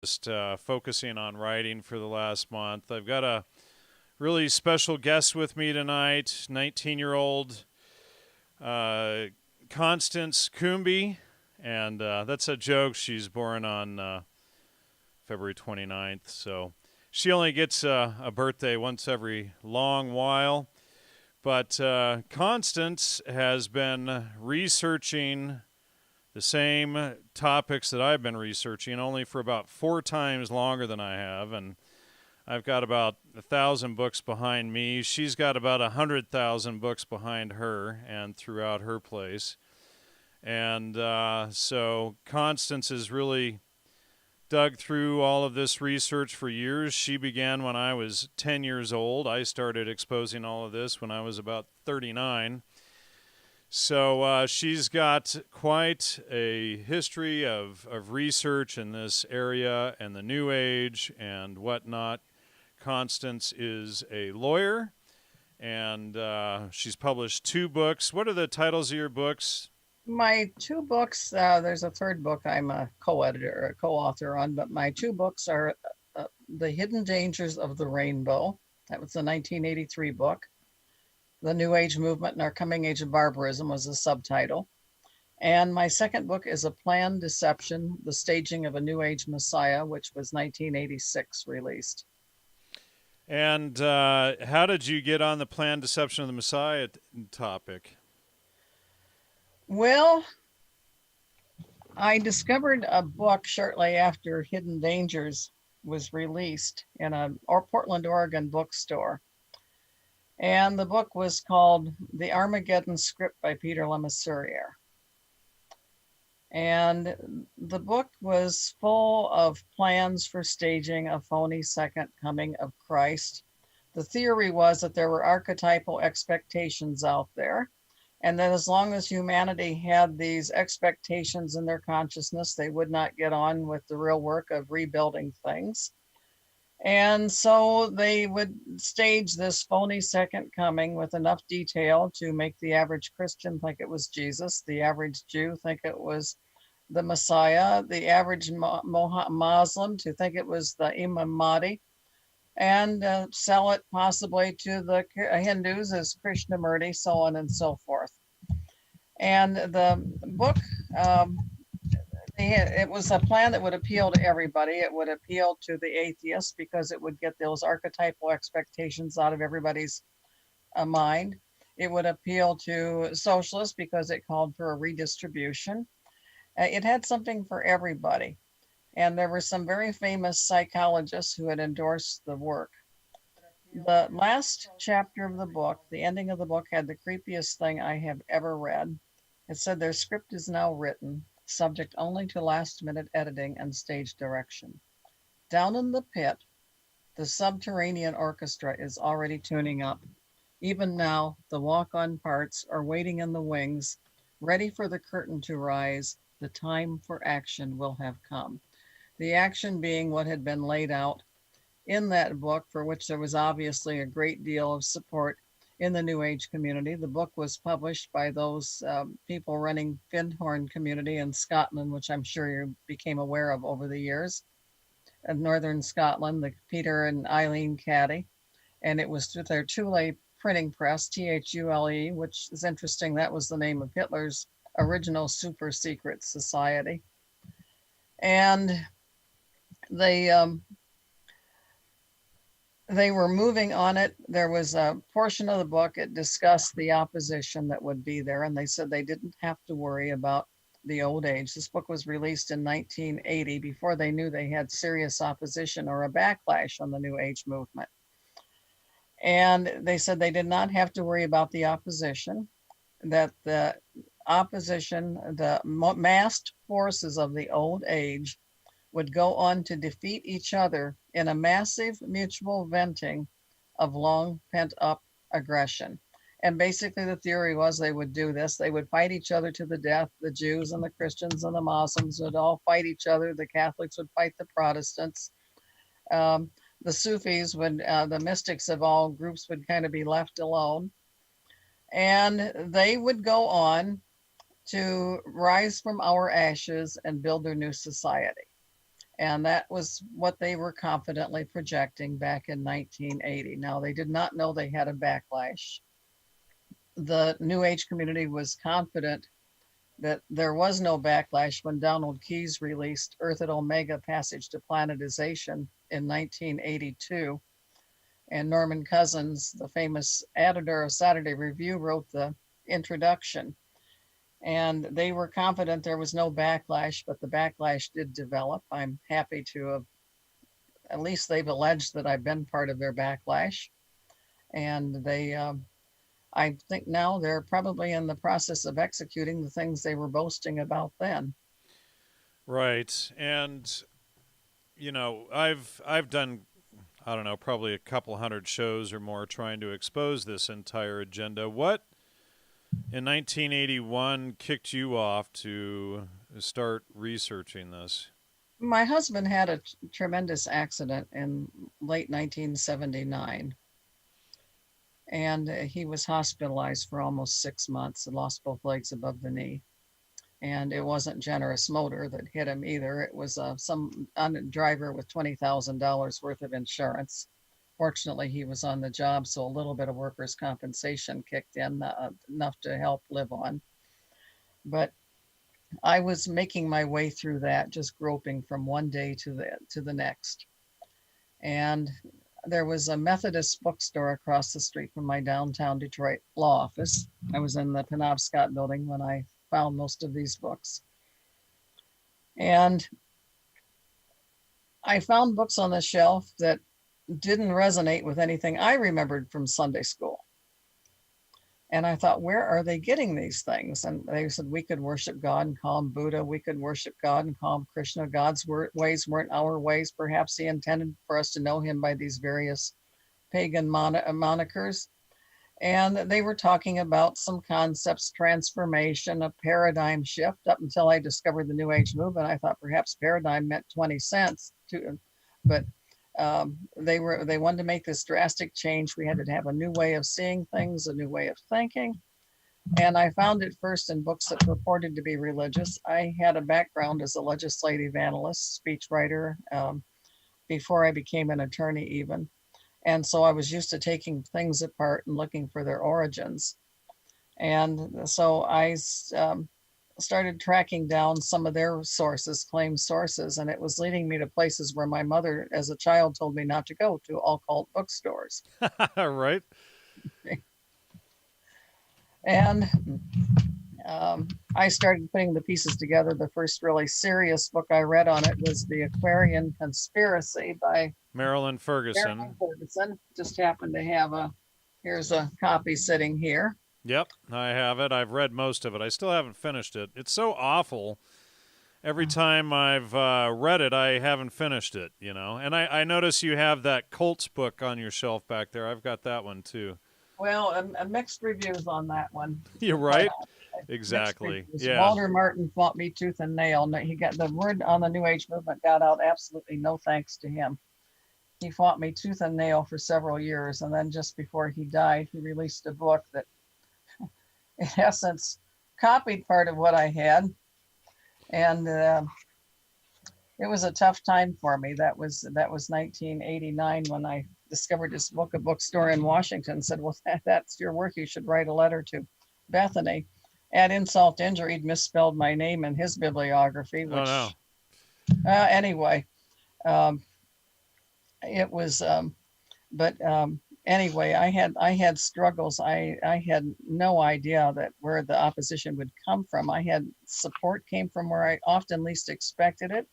just focusing on writing for the last month. I've got a really special guest with me tonight, 19-year-old uh, Constance Cumbey. And that's a joke. She's born on February 29th. So she only gets a birthday once every long while. But Constance has been researching the same topics that I've been researching, only for about 4 times longer than I have. And I've got about 1,000 books behind me. She's got about 100,000 books behind her and throughout her place. And so Constance has really dug through all of this research for years. She began when I was 10 years old. I started exposing all of this when I was about 39. So she's got quite a history of research in this area and the New Age and whatnot. Constance is a lawyer, and she's published 2 books. What are the titles of your books? My two books, there's a third book I'm a co-editor, a co-author on, but my two books are The Hidden Dangers of the Rainbow. That was the 1983 book. The New Age Movement and Our Coming Age of Barbarism was the subtitle. And my second book is A Planned Deception, The Staging of a New Age Messiah, which was 1986 released. And how did you get on the planned deception of the Messiah topic? Well, I discovered a book shortly after Hidden Dangers was released in a Portland, Oregon bookstore. And the book was called The Armageddon Script by Peter Lemessurier. And the book was full of plans for staging a phony second coming of Christ. The theory was that there were archetypal expectations out there, and that as long as humanity had these expectations in their consciousness, they would not get on with the real work of rebuilding things. And so they would stage this phony second coming with enough detail to make the average Christian think it was Jesus, the average Jew think it was the Messiah, the average Muslim to think it was the Imam Mahdi, and sell it possibly to the Hindus as Krishnamurti, so on and so forth. And the book, um, it was a plan that would appeal to everybody. It would appeal to the atheists because it would get those archetypal expectations out of everybody's mind. It would appeal to socialists because it called for a redistribution. It had something for everybody. And there were some very famous psychologists who had endorsed the work. The last chapter of the book, the ending of the book, had the creepiest thing I have ever read. It said their script is now written, subject only to last minute editing and stage direction. Down in the pit, the subterranean orchestra is already tuning up. Even now, the walk on parts are waiting in the wings, ready for the curtain to rise. The time for action will have come. The action being what had been laid out in that book, for which there was obviously a great deal of support in the New Age community. The book was published by those people running Findhorn community in Scotland, which I'm sure you became aware of over the years, in northern Scotland, the Peter and Eileen Caddy. And it was through their Thule printing press, Thule, which is interesting. That was the name of Hitler's original super secret society. And they they were moving on it. There was a portion of the book, it discussed the opposition that would be there, and they said they didn't have to worry about the old age. This book was released in 1980 before they knew they had serious opposition or a backlash on the New Age movement. And they said they did not have to worry about the opposition, that the opposition, the massed forces of the old age would go on to defeat each other in a massive mutual venting of long pent up aggression. And basically, the theory was they would do this. They would fight each other to the death. The Jews and the Christians and the Muslims would all fight each other. The Catholics would fight the Protestants. The Sufis would, the mystics of all groups would kind of be left alone. And they would go on to rise from our ashes and build their new society. And that was what they were confidently projecting back in 1980. Now, they did not know they had a backlash. The New Age community was confident that there was no backlash when Donald Keyes released Earth at Omega Passage to Planetization in 1982. And Norman Cousins, the famous editor of Saturday Review, wrote the introduction. And they were confident there was no backlash, but the backlash did develop. I'm happy to have, at least they've alleged that I've been part of their backlash. And I think now they're probably in the process of executing the things they were boasting about then. Right. And I've done, I don't know, probably a couple hundred shows or more trying to expose this entire agenda. What in 1981 kicked you off to start researching this? My husband had a tremendous accident in late 1979, and he was hospitalized for almost 6 months and lost both legs above the knee. And it wasn't Generous Motor that hit him either. It was some driver with $20,000 worth of insurance. Fortunately, he was on the job, so a little bit of workers' compensation kicked in, enough to help live on. But I was making my way through that, just groping from one day to the next. And there was a Methodist bookstore across the street from my downtown Detroit law office. I was in the Penobscot building when I found most of these books. And I found books on the shelf that didn't resonate with anything I remembered from Sunday school. And I thought, where are they getting these things? And they said we could worship God and call him Buddha. We could worship God and call him Krishna. God's ways weren't our ways. Perhaps he intended for us to know him by these various pagan monikers. And they were talking about some concepts, transformation, a paradigm shift. Up until I discovered the New Age movement, I thought perhaps paradigm meant 20 cents. But they wanted to make this drastic change. We had to have a new way of seeing things, a new way of thinking. And I found it first in books that purported to be religious. I had a background as a legislative analyst, speechwriter, before I became an attorney even. And so I was used to taking things apart and looking for their origins. And so I started tracking down some of their sources, claimed sources, and it was leading me to places where my mother, as a child, told me not to go to, occult bookstores. Right. And I started putting the pieces together. The first really serious book I read on it was The Aquarian Conspiracy by Marilyn Ferguson. Marilyn Ferguson. Just happened to have here's a copy sitting here. Yep, I have it. I've read most of it. I still haven't finished it. It's so awful. Every time I've read it, I haven't finished it, And I notice you have that Colts book on your shelf back there. I've got that one, too. Well, mixed reviews on that one. You're right. Exactly. Yeah. Walter Martin fought me tooth and nail. He got the word on the New Age movement got out. Absolutely no thanks to him. He fought me tooth and nail for several years. And then just before he died, he released a book that in essence copied part of what I had. And it was a tough time for me. That was 1989 when I discovered this book. A bookstore in Washington said, well, that's your work. You should write a letter to Bethany. At insult to injury, he'd misspelled my name in his bibliography, which anyway, it was, anyway, I had struggles. I had no idea that where the opposition would come from. I had support came from where I often least expected it.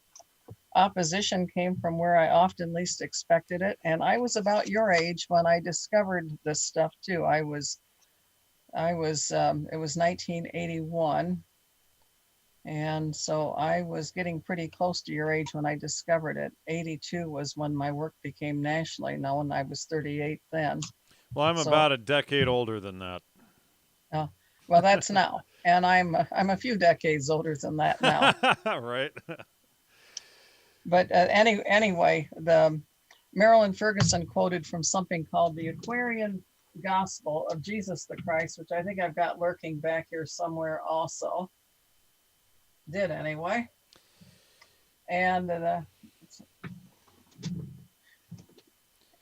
Opposition came from where I often least expected it. And I was about your age when I discovered this stuff too. It was 1981. And so I was getting pretty close to your age when I discovered it. 82 was when my work became nationally known. I was 38 then. Well, I'm about a decade older than that. Well, that's now. And I'm a few decades older than that now. Right. But anyway, the Marilyn Ferguson quoted from something called the Aquarian Gospel of Jesus the Christ, which I think I've got lurking back here somewhere also. Did anyway. And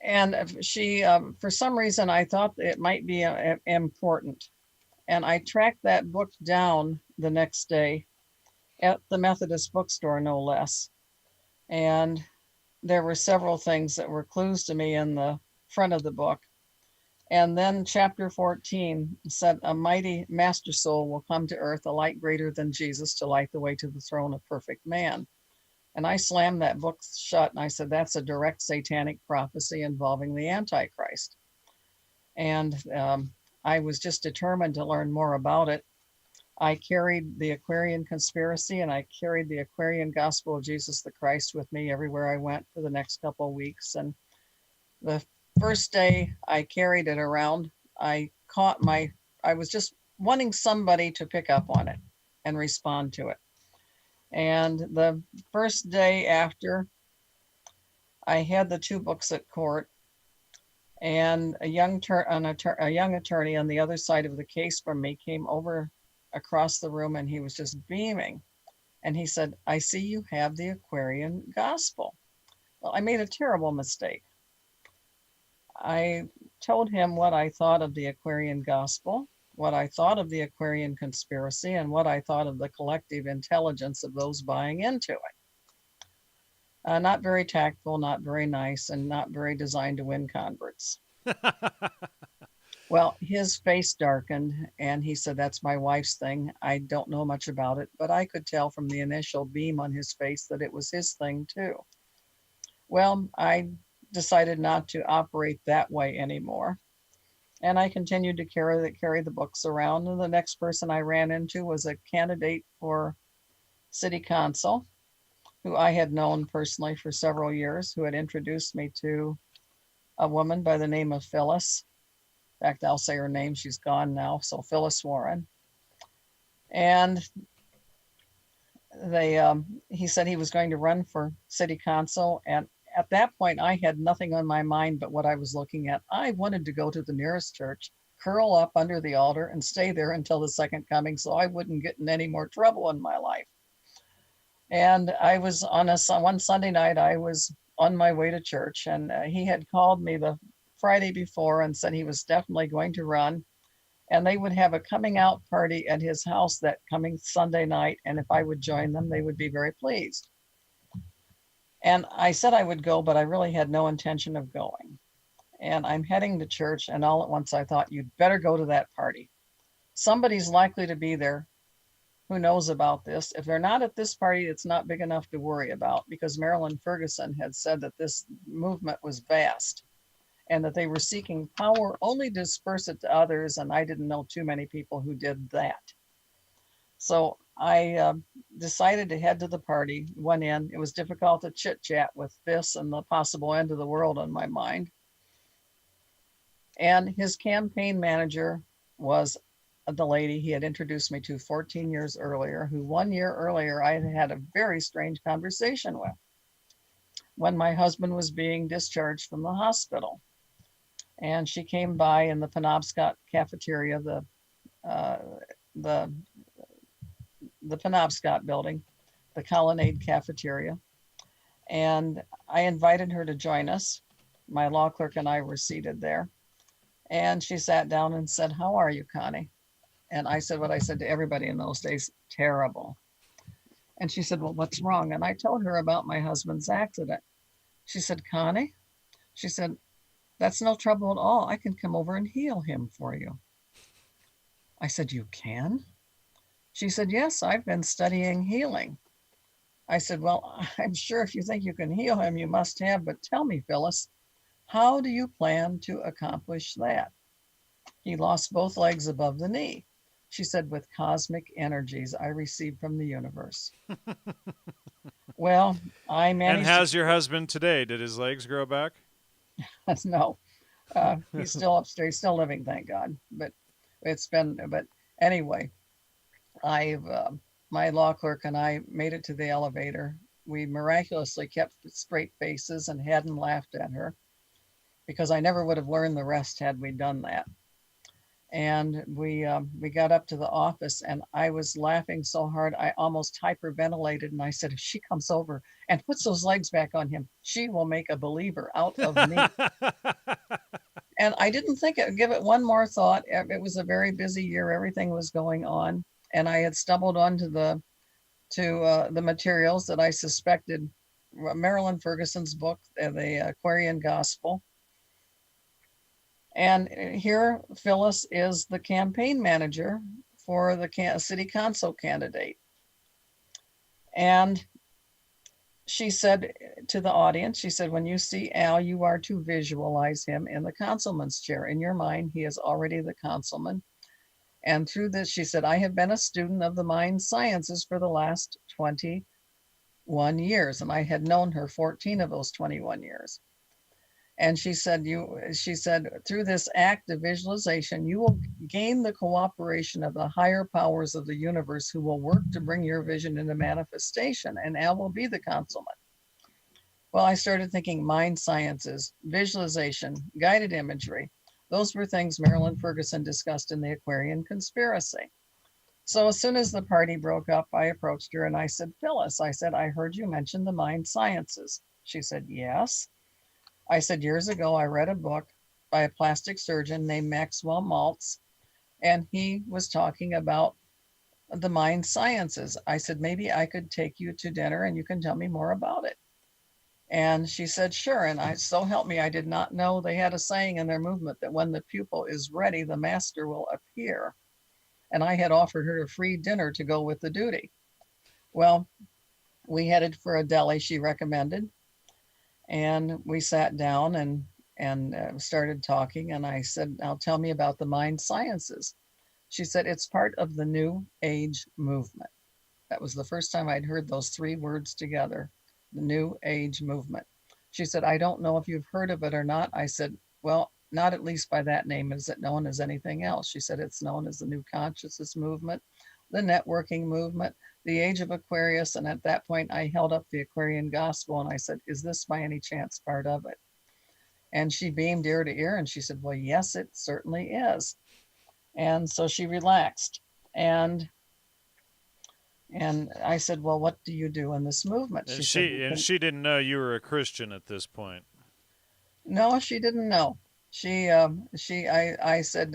And she, for some reason, I thought it might be important. And I tracked that book down the next day at the Methodist bookstore, no less. And there were several things that were clues to me in the front of the book. And then chapter 14 said, a mighty master soul will come to earth, a light greater than Jesus, to light the way to the throne of perfect man. And I slammed that book shut and I said, that's a direct satanic prophecy involving the Antichrist. And I was just determined to learn more about it. I carried the Aquarian conspiracy and I carried the Aquarian gospel of Jesus the Christ with me everywhere I went for the next couple of weeks. And the first day I carried it around, I was just wanting somebody to pick up on it and respond to it. And the first day after, I had the two books at court, and a young attorney on the other side of the case from me came over across the room, and he was just beaming. And he said, I see you have the Aquarian gospel. Well, I made a terrible mistake. I told him what I thought of the Aquarian gospel, what I thought of the Aquarian conspiracy, and what I thought of the collective intelligence of those buying into it. Not very tactful, not very nice, and not very designed to win converts. Well, his face darkened and he said, that's my wife's thing. I don't know much about it, but I could tell from the initial beam on his face that it was his thing too. Well, I decided not to operate that way anymore. And I continued to carry the books around. And the next person I ran into was a candidate for city council, who I had known personally for several years, who had introduced me to a woman by the name of Phyllis. In fact, I'll say her name. She's gone now. So Phyllis Warren. And he said he was going to run for city council. And at that point, I had nothing on my mind but what I was looking at. I wanted to go to the nearest church, curl up under the altar, and stay there until the second coming so I wouldn't get in any more trouble in my life. And I was on one Sunday night, I was on my way to church, and he had called me the Friday before and said he was definitely going to run. And they would have a coming out party at his house that coming Sunday night. And if I would join them, they would be very pleased. And I said I would go, but I really had no intention of going. And I'm heading to church, and all at once I thought, you'd better go to that party. Somebody's likely to be there who knows about this. If they're not at this party, it's not big enough to worry about, because Marilyn Ferguson had said that this movement was vast and that they were seeking power only to disperse it to others. And I didn't know too many people who did that. So I decided to head to the party, went in. It was difficult to chit chat with this and the possible end of the world on my mind. And his campaign manager was the lady he had introduced me to 14 years earlier, who 1 year earlier I had had a very strange conversation with when my husband was being discharged from the hospital. And she came by in the Penobscot cafeteria, the Penobscot building, the Colonnade cafeteria. And I invited her to join us. My law clerk and I were seated there. And she sat down and said, how are you, Connie? And I said what I said to everybody in those days, terrible. And she said, well, what's wrong? And I told her about my husband's accident. She said, Connie, she said, that's no trouble at all. I can come over and heal him for you. I said, you can? She said, yes, I've been studying healing. I said, well, I'm sure if you think you can heal him, you must have. But tell me, Phyllis, how do you plan to accomplish that? He lost both legs above the knee. She said, with cosmic energies I received from the universe. Well, I managed. And how's your husband today? Did his legs grow back? No, he's still upstairs, still living, thank God. But anyway, my law clerk and I made it to the elevator. We miraculously kept straight faces and hadn't laughed at her, because I never would have learned the rest had we done that. And we got up to the office, and I was laughing so hard I almost hyperventilated. And I said, if she comes over and puts those legs back on him, she will make a believer out of me. And I didn't give it one more thought. It was a very busy year. Everything was going on, and I had stumbled onto the materials that I suspected Marilyn Ferguson's book, The Aquarian Gospel. And here Phyllis is the campaign manager for the city council candidate. And she said to the audience, she said, when you see Al, you are to visualize him in the councilman's chair. In your mind, he is already the councilman. And through this, she said, I have been a student of the mind sciences for the last 21 years. And I had known her 14 of those 21 years. And she said, through this act of visualization, you will gain the cooperation of the higher powers of the universe who will work to bring your vision into manifestation, and Al will be the councilman. Well, I started thinking mind sciences, visualization, guided imagery. Those were things Marilyn Ferguson discussed in the Aquarian Conspiracy. So as soon as the party broke up, I approached her and I said, Phyllis, I said, I heard you mention the mind sciences. She said, yes. I said, years ago, I read a book by a plastic surgeon named Maxwell Maltz, and he was talking about the mind sciences. I said, maybe I could take you to dinner and you can tell me more about it. And she said, sure. And so help me, I did not know they had a saying in their movement that when the pupil is ready, the master will appear. And I had offered her a free dinner to go with the duty. Well, we headed for a deli she recommended. And we sat down and started talking. And I said, now tell me about the mind sciences. She said, it's part of the New Age movement. That was the first time I'd heard those three words together, the New Age movement. She said, I don't know if you've heard of it or not. I said, well, not at least by that name. Is it known as anything else? She said, it's known as the New Consciousness movement, the networking movement, the age of Aquarius. And at that point, I held up the Aquarian Gospel and I said, is this by any chance part of it? And she beamed ear to ear and she said, well, yes, it certainly is. And so she relaxed. And I said, well, what do you do in this movement? She didn't know you were a Christian at this point. No, she didn't know. I said,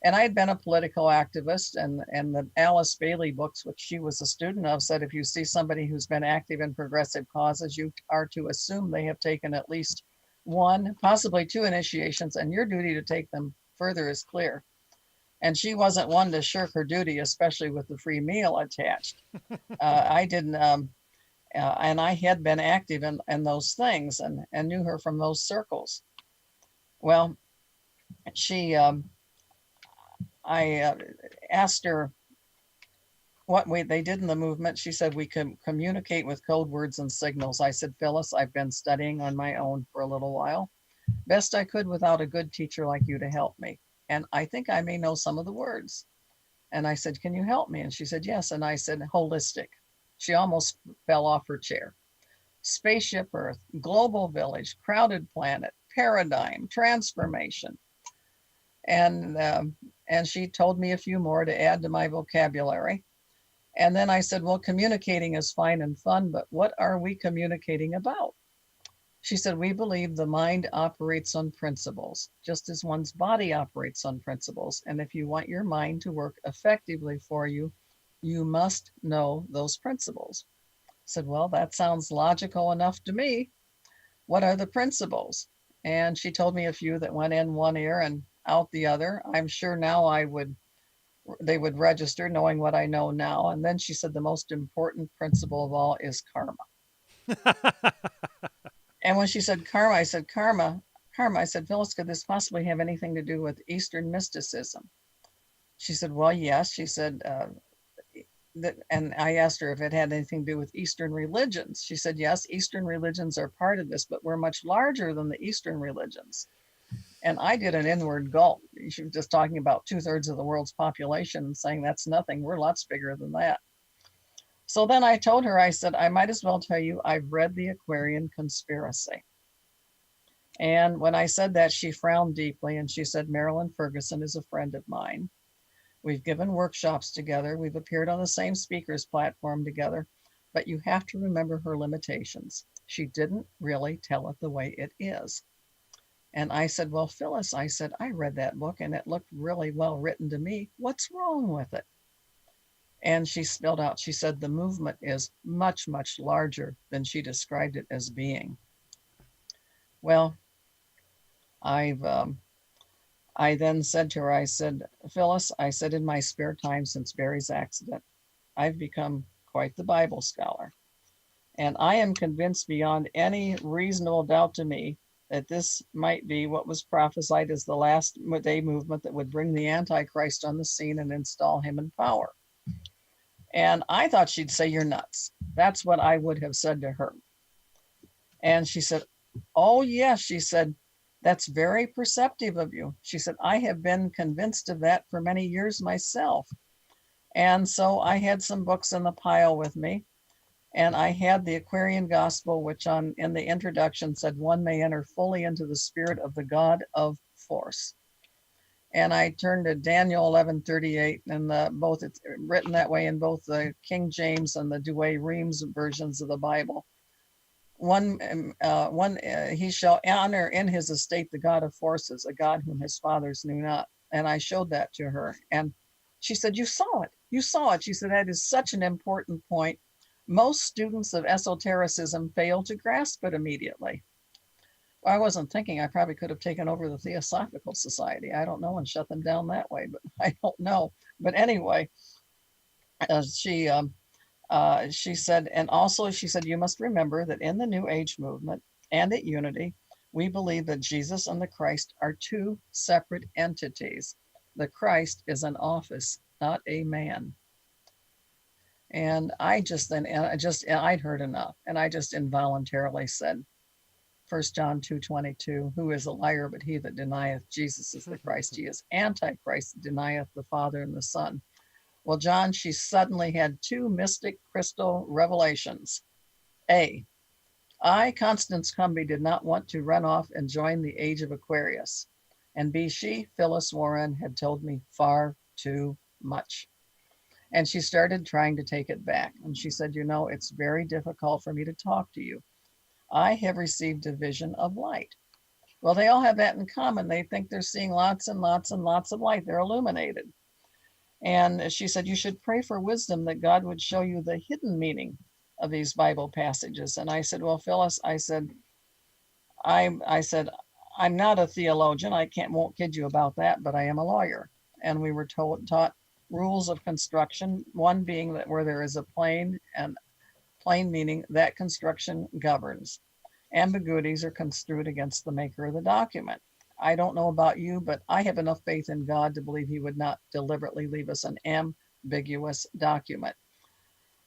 and I had been a political activist, and the Alice Bailey books, which she was a student of, said if you see somebody who's been active in progressive causes, you are to assume they have taken at least one, possibly two initiations, and your duty to take them further is clear. And she wasn't one to shirk her duty, especially with the free meal attached. I didn't, and I had been active in those things and knew her from those circles. Well, I asked her what they did in the movement. She said, we can communicate with code words and signals. I said, Phyllis, I've been studying on my own for a little while. Best I could without a good teacher like you to help me. And I think I may know some of the words. And I said, can you help me? And she said, yes. And I said, holistic. She almost fell off her chair. Spaceship Earth, global village, crowded planet, paradigm, transformation. And she told me a few more to add to my vocabulary. And then I said, well, communicating is fine and fun, but what are we communicating about? She said, we believe the mind operates on principles, just as one's body operates on principles. And if you want your mind to work effectively for you, you must know those principles. I said, well, that sounds logical enough to me. What are the principles? And she told me a few that went in one ear and out the other. I'm sure now they would register knowing what I know now. And then she said, the most important principle of all is karma. And when she said karma, I said, karma, I said, Phyllis, could this possibly have anything to do with Eastern mysticism? She said, well, yes. She said, and I asked her if it had anything to do with Eastern religions. She said, yes, Eastern religions are part of this, but we're much larger than the Eastern religions. And I did an inward gulp. She was just talking about 2/3 of the world's population and saying that's nothing. We're lots bigger than that. So then I told her, I said, I might as well tell you, I've read the Aquarian Conspiracy. And when I said that, she frowned deeply and she said, Marilyn Ferguson is a friend of mine. We've given workshops together. We've appeared on the same speakers platform together, but you have to remember her limitations. She didn't really tell it the way it is. And I said, well, Phyllis, I said, I read that book and it looked really well written to me. What's wrong with it? And she spelled out, she said, the movement is much, much larger than she described it as being. Well, I then said to her, I said, Phyllis, I said, in my spare time since Barry's accident, I've become quite the Bible scholar. And I am convinced beyond any reasonable doubt to me that this might be what was prophesied as the last day movement that would bring the Antichrist on the scene and install him in power. And I thought she'd say, you're nuts. That's what I would have said to her. And she said, oh, yes, she said, that's very perceptive of you. She said, I have been convinced of that for many years myself. And so I had some books in the pile with me. And I had the Aquarian Gospel, which in the introduction said, one may enter fully into the spirit of the God of force. And I turned to Daniel 11:38, and both it's written that way in both the King James and the Douay-Rheims versions of the Bible. He shall honor in his estate the God of forces, a God whom his fathers knew not. And I showed that to her, and she said, "You saw it. You saw it." She said, "That is such an important point. Most students of esotericism fail to grasp it immediately." I wasn't thinking I probably could have taken over the Theosophical Society. I don't know, and shut them down that way, but I don't know. But anyway, she said, and also she said, you must remember that in the New Age movement and at Unity, we believe that Jesus and the Christ are two separate entities. The Christ is an office, not a man. And I'd heard enough, and I just involuntarily said, 1 John 2:22, who is a liar but he that denieth Jesus is the Christ? He is Antichrist, denieth the Father and the Son. Well, John, she suddenly had two mystic crystal revelations. A, I, Constance Cumbey, did not want to run off and join the age of Aquarius. And B, she, Phyllis Warren, had told me far too much. And she started trying to take it back. And she said, you know, it's very difficult for me to talk to you. I have received a vision of light. Well, they all have that in common. They think they're seeing lots and lots and lots of light. They're illuminated. And she said, you should pray for wisdom that God would show you the hidden meaning of these Bible passages. And I said, well, Phyllis, I said, I'm not a theologian. Won't kid you about that, but I am a lawyer. And we were taught rules of construction, one being that where there is a plane meaning that construction governs. Ambiguities are construed against the maker of the document. I don't know about you, but I have enough faith in God to believe he would not deliberately leave us an ambiguous document.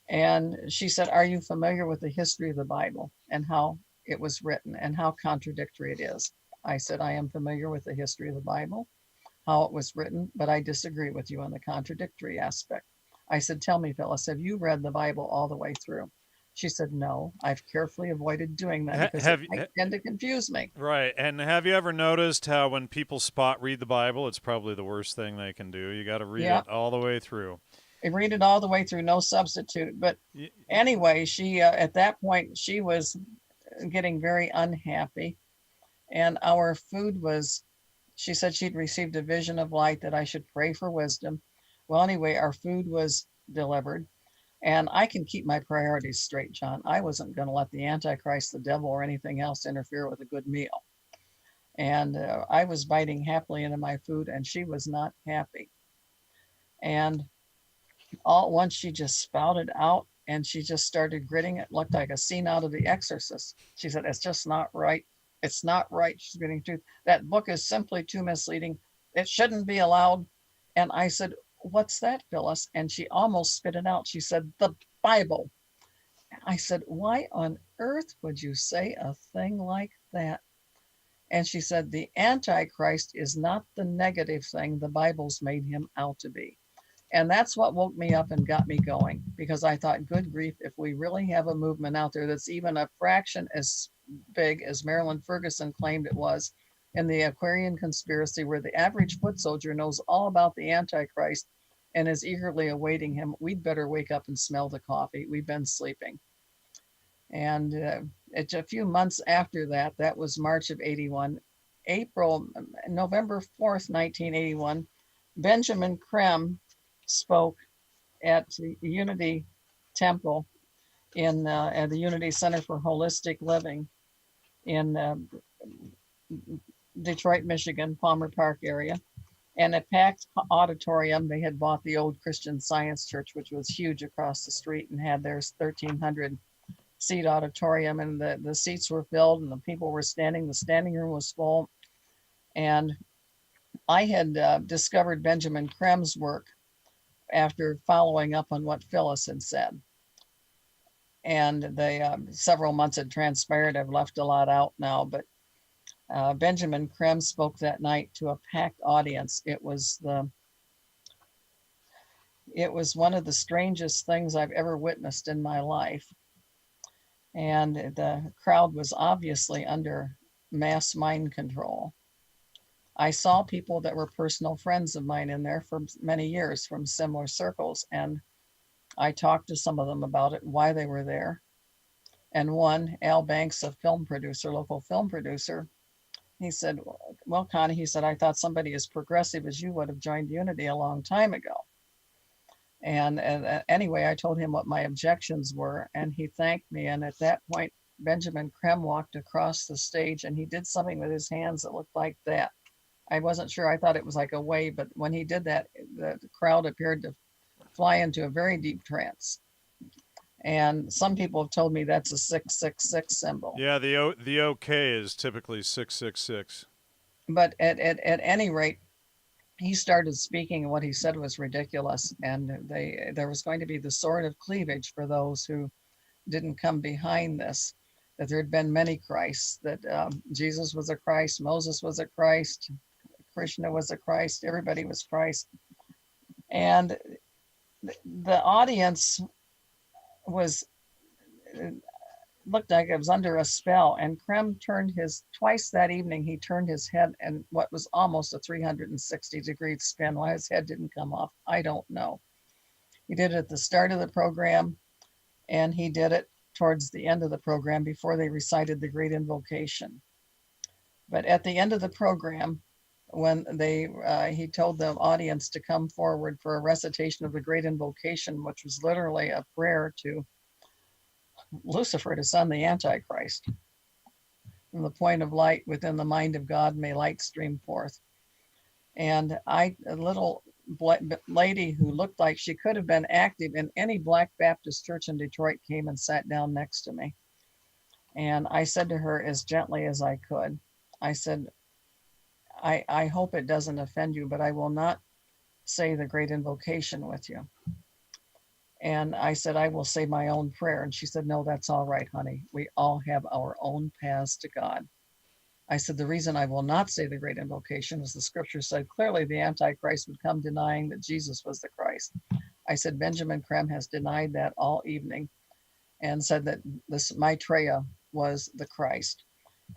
And she said, are you familiar with the history of the Bible and how it was written and how contradictory it is? I said, I am familiar with the history of the Bible, how it was written, but I disagree with you on the contradictory aspect. I said, tell me, Phyllis, have you read the Bible all the way through? She said, no, I've carefully avoided doing that because it might tend to confuse me. Right. And have you ever noticed how when people spot read the Bible, it's probably the worst thing they can do? You got to read it all the way through. I read it all the way through, no substitute. But anyway, she at that point, she was getting very unhappy. And our food was, she said she'd received a vision of light that I should pray for wisdom. Well, anyway, our food was delivered. And I can keep my priorities straight, John. I wasn't going to let the Antichrist, the devil, or anything else interfere with a good meal. And I was biting happily into my food, and she was not happy. And all at once, she just spouted out, and she just started gritting. It looked like a scene out of The Exorcist. She said, it's just not right. It's not right. She's getting too, that book is simply too misleading. It shouldn't be allowed. And I said, what's that, Phyllis? And she almost spit it out. She said, the Bible. I said, why on earth would you say a thing like that? And she said, the Antichrist is not the negative thing the Bible's made him out to be. And that's what woke me up and got me going, because I thought, good grief, if we really have a movement out there that's even a fraction as big as Marilyn Ferguson claimed it was in the Aquarian conspiracy, where the average foot soldier knows all about the Antichrist and is eagerly awaiting him. We'd better wake up and smell the coffee. We've been sleeping. And it's a few months after that, that was March of 81, November 4th, 1981, Benjamin Creme spoke at the Unity Temple at the Unity Center for Holistic Living in Detroit, Michigan, Palmer Park area. And a packed auditorium. They had bought the old Christian Science Church, which was huge across the street, and had their 1,300 seat auditorium, and the seats were filled and the people were standing. The standing room was full. And I had discovered Benjamin Creme's work after following up on what Phyllis had said. And they several months had transpired. I've left a lot out now, but Benjamin Creme spoke that night to a packed audience. It was one of the strangest things I've ever witnessed in my life. And the crowd was obviously under mass mind control. I saw people that were personal friends of mine in there for many years from similar circles, and I talked to some of them about it, why they were there. And one, Al Banks, a local film producer, he said, well, Connie, he said, I thought somebody as progressive as you would have joined Unity a long time ago. And anyway, I told him what my objections were, and he thanked me. And at that point, Benjamin Creme walked across the stage, and he did something with his hands that looked like that. I wasn't sure. I thought it was like a wave, but when he did that, the crowd appeared to fly into a very deep trance. And some people have told me that's a 666 symbol. Yeah, the OK is typically 666. But at any rate, he started speaking, and what he said was ridiculous. And there was going to be the sword of cleavage for those who didn't come behind this, that there had been many Christs, that Jesus was a Christ, Moses was a Christ, Krishna was a Christ, everybody was Christ. And the audience looked like it was under a spell. And Creme twice that evening, he turned his head and what was almost a 360-degree spin. Why his head didn't come off, I don't know. He did it at the start of the program, and he did it towards the end of the program before they recited the Great Invocation. But at the end of the program, when he told the audience to come forward for a recitation of the Great Invocation, which was literally a prayer to Lucifer to send the Antichrist. From the point of light within the mind of God, may light stream forth. And a little lady who looked like she could have been active in any Black Baptist church in Detroit came and sat down next to me. And I said to her as gently as I could, I said, I hope it doesn't offend you, but I will not say the Great Invocation with you. And I said, I will say my own prayer. And she said, no, that's all right, honey. We all have our own paths to God. I said, the reason I will not say the Great Invocation is the scripture said clearly the Antichrist would come denying that Jesus was the Christ. I said, Benjamin Creme has denied that all evening and said that this Maitreya was the Christ.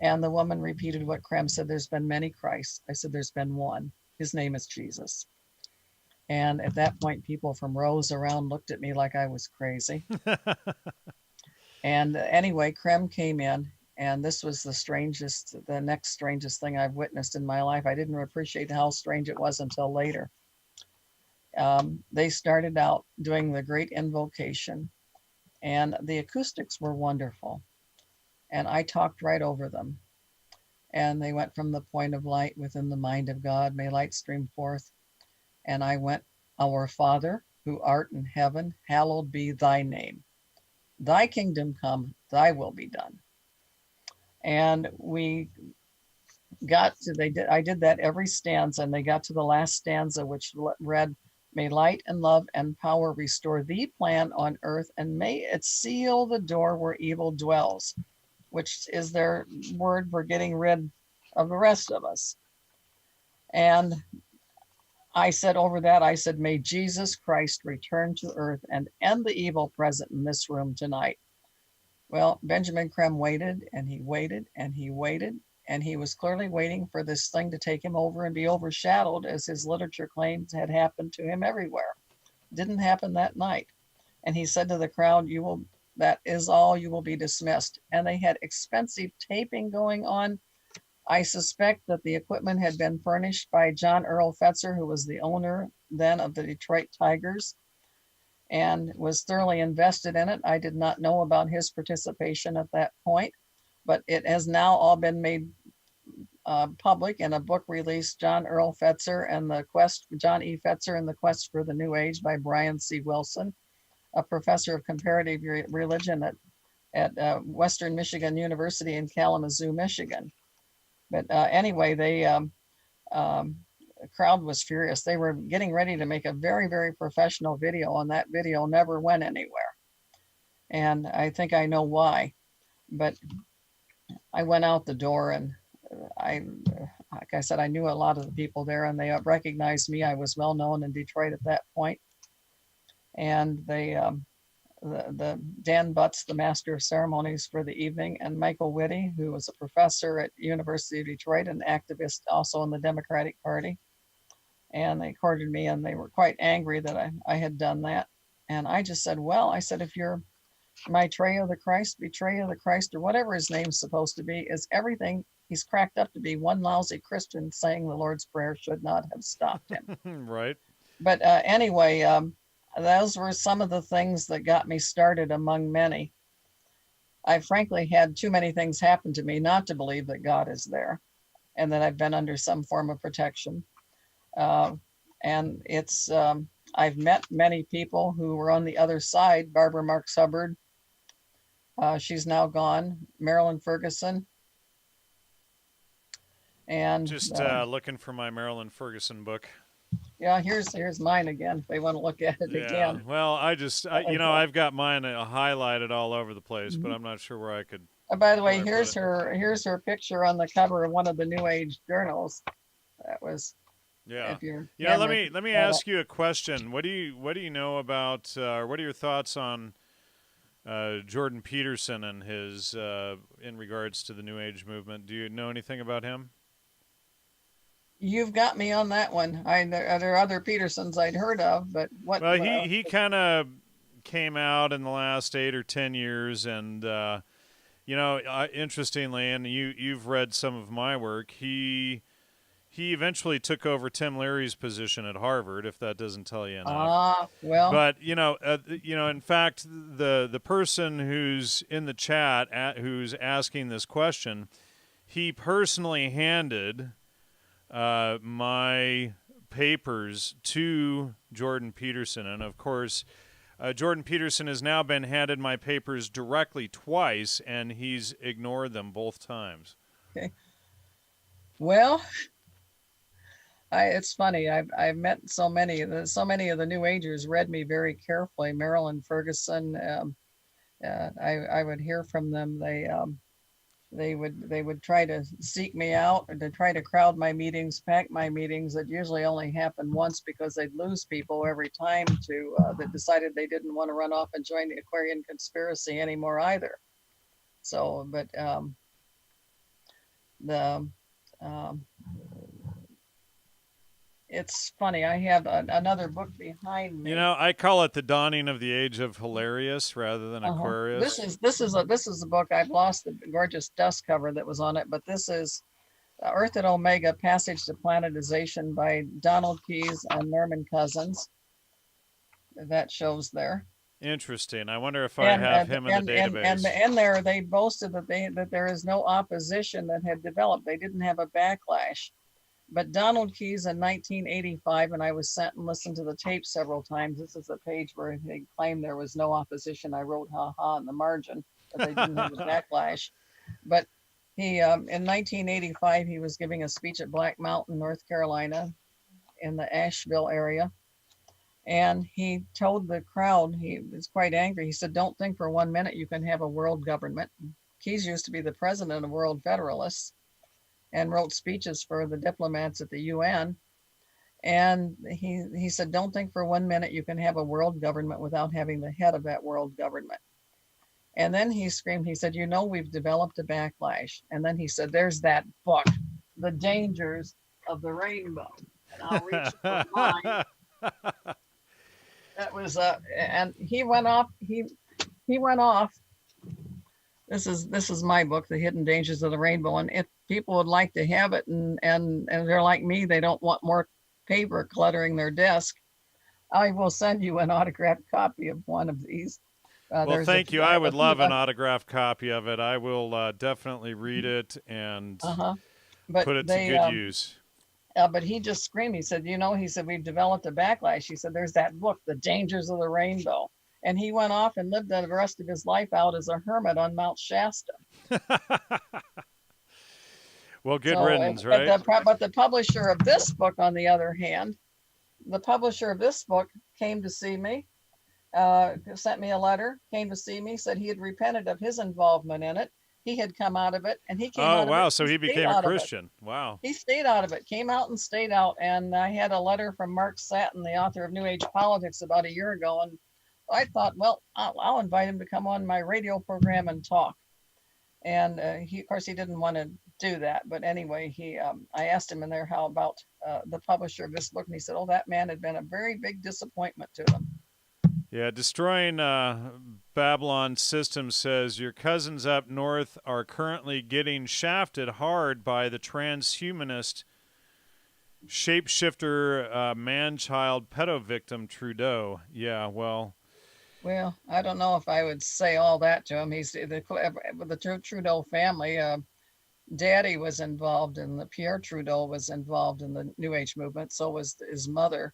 And the woman repeated what Creme said, there's been many Christs. I said, there's been one. His name is Jesus. And at that point, people from rows around looked at me like I was crazy. And anyway, Creme came in, and this was the next strangest thing I've witnessed in my life. I didn't appreciate how strange it was until later. They started out doing the Great Invocation, and the acoustics were wonderful. And I talked right over them. And they went from the point of light within the mind of God, may light stream forth. And I went, our Father, who art in heaven, hallowed be thy name. Thy kingdom come, thy will be done. And I did that every stanza, and they got to the last stanza, which read, may light and love and power restore thee plan on earth, and may it seal the door where evil dwells, which is their word for getting rid of the rest of us. And I said over that, I said, may Jesus Christ return to earth and end the evil present in this room tonight. Well, Benjamin Crumb waited and he waited and he waited, and he was clearly waiting for this thing to take him over and be overshadowed, as his literature claims had happened to him everywhere. Didn't happen that night. And he said to the crowd, that is all, you will be dismissed. And they had expensive taping going on. I suspect that the equipment had been furnished by John Earl Fetzer, who was the owner then of the Detroit Tigers and was thoroughly invested in it. I did not know about his participation at that point, but it has now all been made public in a book released, John Earl Fetzer and the Quest, John E. Fetzer and the Quest for the New Age by Brian C. Wilson, a professor of comparative religion at Western Michigan University in Kalamazoo, Michigan. But anyway, the crowd was furious. They were getting ready to make a very, very professional video, and that video never went anywhere. And I think I know why. But I went out the door, and like I said, I knew a lot of the people there, and they recognized me. I was well known in Detroit at that point. And the Dan Butts, the master of ceremonies for the evening, and Michael Whitty, who was a professor at University of Detroit, an activist also in the Democratic Party. And they courted me, and they were quite angry that I had done that. And I just said, well, I said, if you're Maitreya the Christ, Betrayer the Christ, or whatever his name's supposed to be, is everything he's cracked up to be, one lousy Christian saying the Lord's Prayer should not have stopped him. Right. But anyway, those were some of the things that got me started among many. I frankly had too many things happen to me not to believe that God is there and that I've been under some form of protection. And it's, I've met many people who were on the other side. Barbara Marks Hubbard, she's now gone. Marilyn Ferguson. And just looking for my Marilyn Ferguson book. Yeah, here's mine again. If they want to look at it again. Well, I've got mine highlighted all over the place, but I'm not sure where I could. By the way, here's her picture on the cover of one of the New Age journals. That was. Yeah. Let me ask you a question. What do you know about? What are your thoughts on Jordan Peterson and his in regards to the New Age movement? Do you know anything about him? You've got me on that one. There are other Petersons I'd heard of, but what? Well, he kind of came out in the last 8 or 10 years, and interestingly, and you've read some of my work. He eventually took over Tim Leary's position at Harvard, if that doesn't tell you enough. Well. But in fact, the person who's in the chat who's asking this question, he personally handed my papers to Jordan Peterson, and of course, Jordan Peterson has now been handed my papers directly twice, and he's ignored them both times. Okay. Well, it's funny. I've met so many of the New Agers read me very carefully. Marilyn Ferguson, I would hear from them. They would try to seek me out or to try to crowd my meetings, pack my meetings. That usually only happened once because they'd lose people every time that decided they didn't want to run off and join the Aquarian conspiracy anymore either. So, but it's funny. I have another book behind me. I call it the dawning of the age of hilarious rather than Aquarius. This is a book. I've lost the gorgeous dust cover that was on it, but this is Earth at Omega: Passage to Planetization by Donald Keyes and Norman Cousins. That shows there. Interesting. I wonder if I have him in the database. And there they boasted that there is no opposition that had developed. They didn't have a backlash. But Donald Keyes in 1985, and I was sent and listened to the tape several times. This is a page where they claimed there was no opposition. I wrote "ha ha" in the margin, but they didn't have a backlash. But he, in 1985, he was giving a speech at Black Mountain, North Carolina, in the Asheville area, and he told the crowd, he was quite angry. He said, "Don't think for 1 minute you can have a world government." Keyes used to be the president of World Federalists and wrote speeches for the diplomats at the UN. And he said, "Don't think for 1 minute you can have a world government without having the head of that world government." And then he screamed, he said, we've developed a backlash. And then he said, there's that book, The Dangers of the Rainbow. And I'll reach for mine. That was and he went off. He went off. This is my book, The Hidden Dangers of the Rainbow. And if people would like to have it, and they're like me, they don't want more paper cluttering their desk, I will send you an autographed copy of one of these. Well, thank you. I would love an autographed copy of it. I will definitely read it and put it to good use. But he just screamed. He said, he said, we've developed a backlash. He said, there's that book, The Dangers of the Rainbow. And he went off and lived the rest of his life out as a hermit on Mount Shasta. Well, good riddance, right? But the publisher of this book, on the other hand, the publisher of this book came to see me, sent me a letter, came to see me, said he had repented of his involvement in it. He had come out of it, and he came out of it. Oh, wow. So he became a Christian. Wow. He stayed out of it, came out and stayed out. And I had a letter from Mark Satin, the author of New Age Politics, about a year ago. And I thought, well, I'll invite him to come on my radio program and talk. And of course, he didn't want to do that. But anyway, I asked him in there how about the publisher of this book. And he said, that man had been a very big disappointment to them. Yeah, Destroying Babylon Systems says, your cousins up north are currently getting shafted hard by the transhumanist shapeshifter man-child pedo victim Trudeau. Yeah, well, I don't know if I would say all that to him. He's the Trudeau family. Daddy was involved Pierre Trudeau was involved in the New Age movement. So was his mother.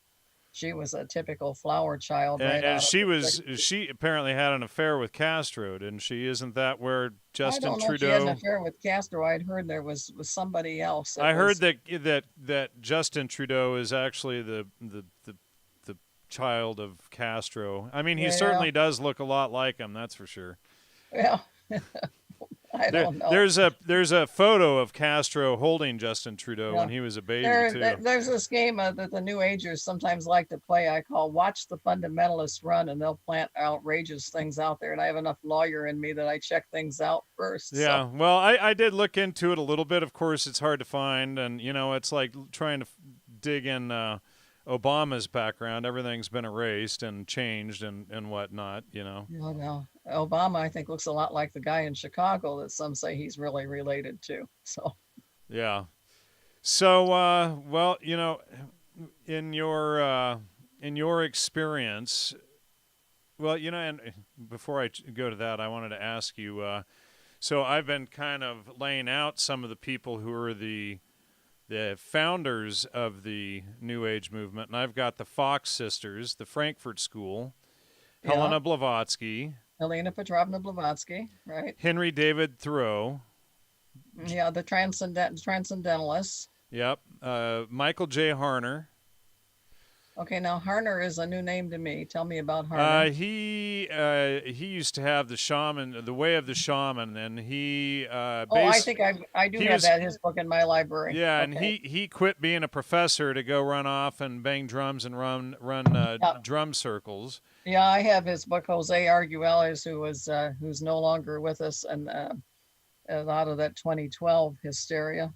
She was a typical flower child. And she apparently had an affair with Castro, didn't she? Isn't that where Justin I don't know Trudeau? If she had an affair with Castro. I'd heard there was somebody else. I heard that Justin Trudeau is actually the child of Castro. I mean, he certainly does look a lot like him. That's for sure. Yeah. I don't know. There's a photo of Castro holding Justin Trudeau when he was a baby too. There's this game that the New Agers sometimes like to play. I call "Watch the Fundamentalists Run," and they'll plant outrageous things out there. And I have enough lawyer in me that I check things out first. Yeah, so. Well, I did look into it a little bit. Of course, it's hard to find, and it's like trying to dig in Obama's background. Everything's been erased and changed and whatnot. No. Obama, I think, looks a lot like the guy in Chicago that some say he's really related to. So. Yeah. So, well, in your experience, well, and before I go to that, I wanted to ask you. So I've been kind of laying out some of the people who are the founders of the New Age movement, and I've got the Fox sisters, the Frankfurt School, Helena Blavatsky. Helena Petrovna Blavatsky, right? Henry David Thoreau. Yeah, the Transcendentalists. Yep. Michael J. Harner. Okay, now Harner is a new name to me. Tell me about Harner. He used to have the Way of the Shaman, and he. I think I do have his book in my library. Yeah, and he quit being a professor to go run off and bang drums and run drum circles. Yeah, I have his book, Jose Arguelles, who's no longer with us, and out of that 2012 hysteria.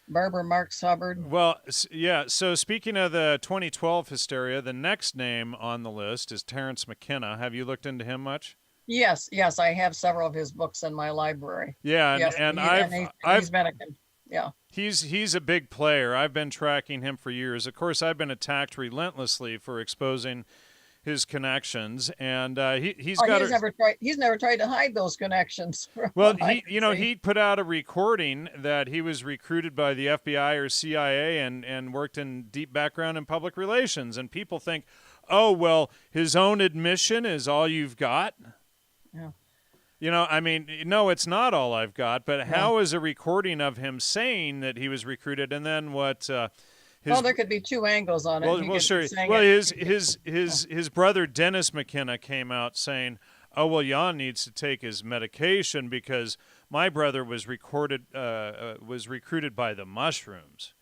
Barbara Marx Hubbard. Well, yeah. So speaking of the 2012 hysteria, the next name on the list is Terence McKenna. Have you looked into him much? Yes. I have several of his books in my library. Yeah, yes, and he's been He's a big player. I've been tracking him for years. Of course, I've been attacked relentlessly for exposing his connections, and he's never tried to hide those connections. Well, he put out a recording that he was recruited by the FBI or CIA and worked in deep background in public relations, and people think, oh well, his own admission is all you've got. Yeah. I mean, no, it's not all I've got. But how is a recording of him saying that he was recruited, and then what? There could be two angles on it. Well, sure. Well, his brother Dennis McKenna came out saying, "Oh well, Jan needs to take his medication because my brother was recruited by the mushrooms."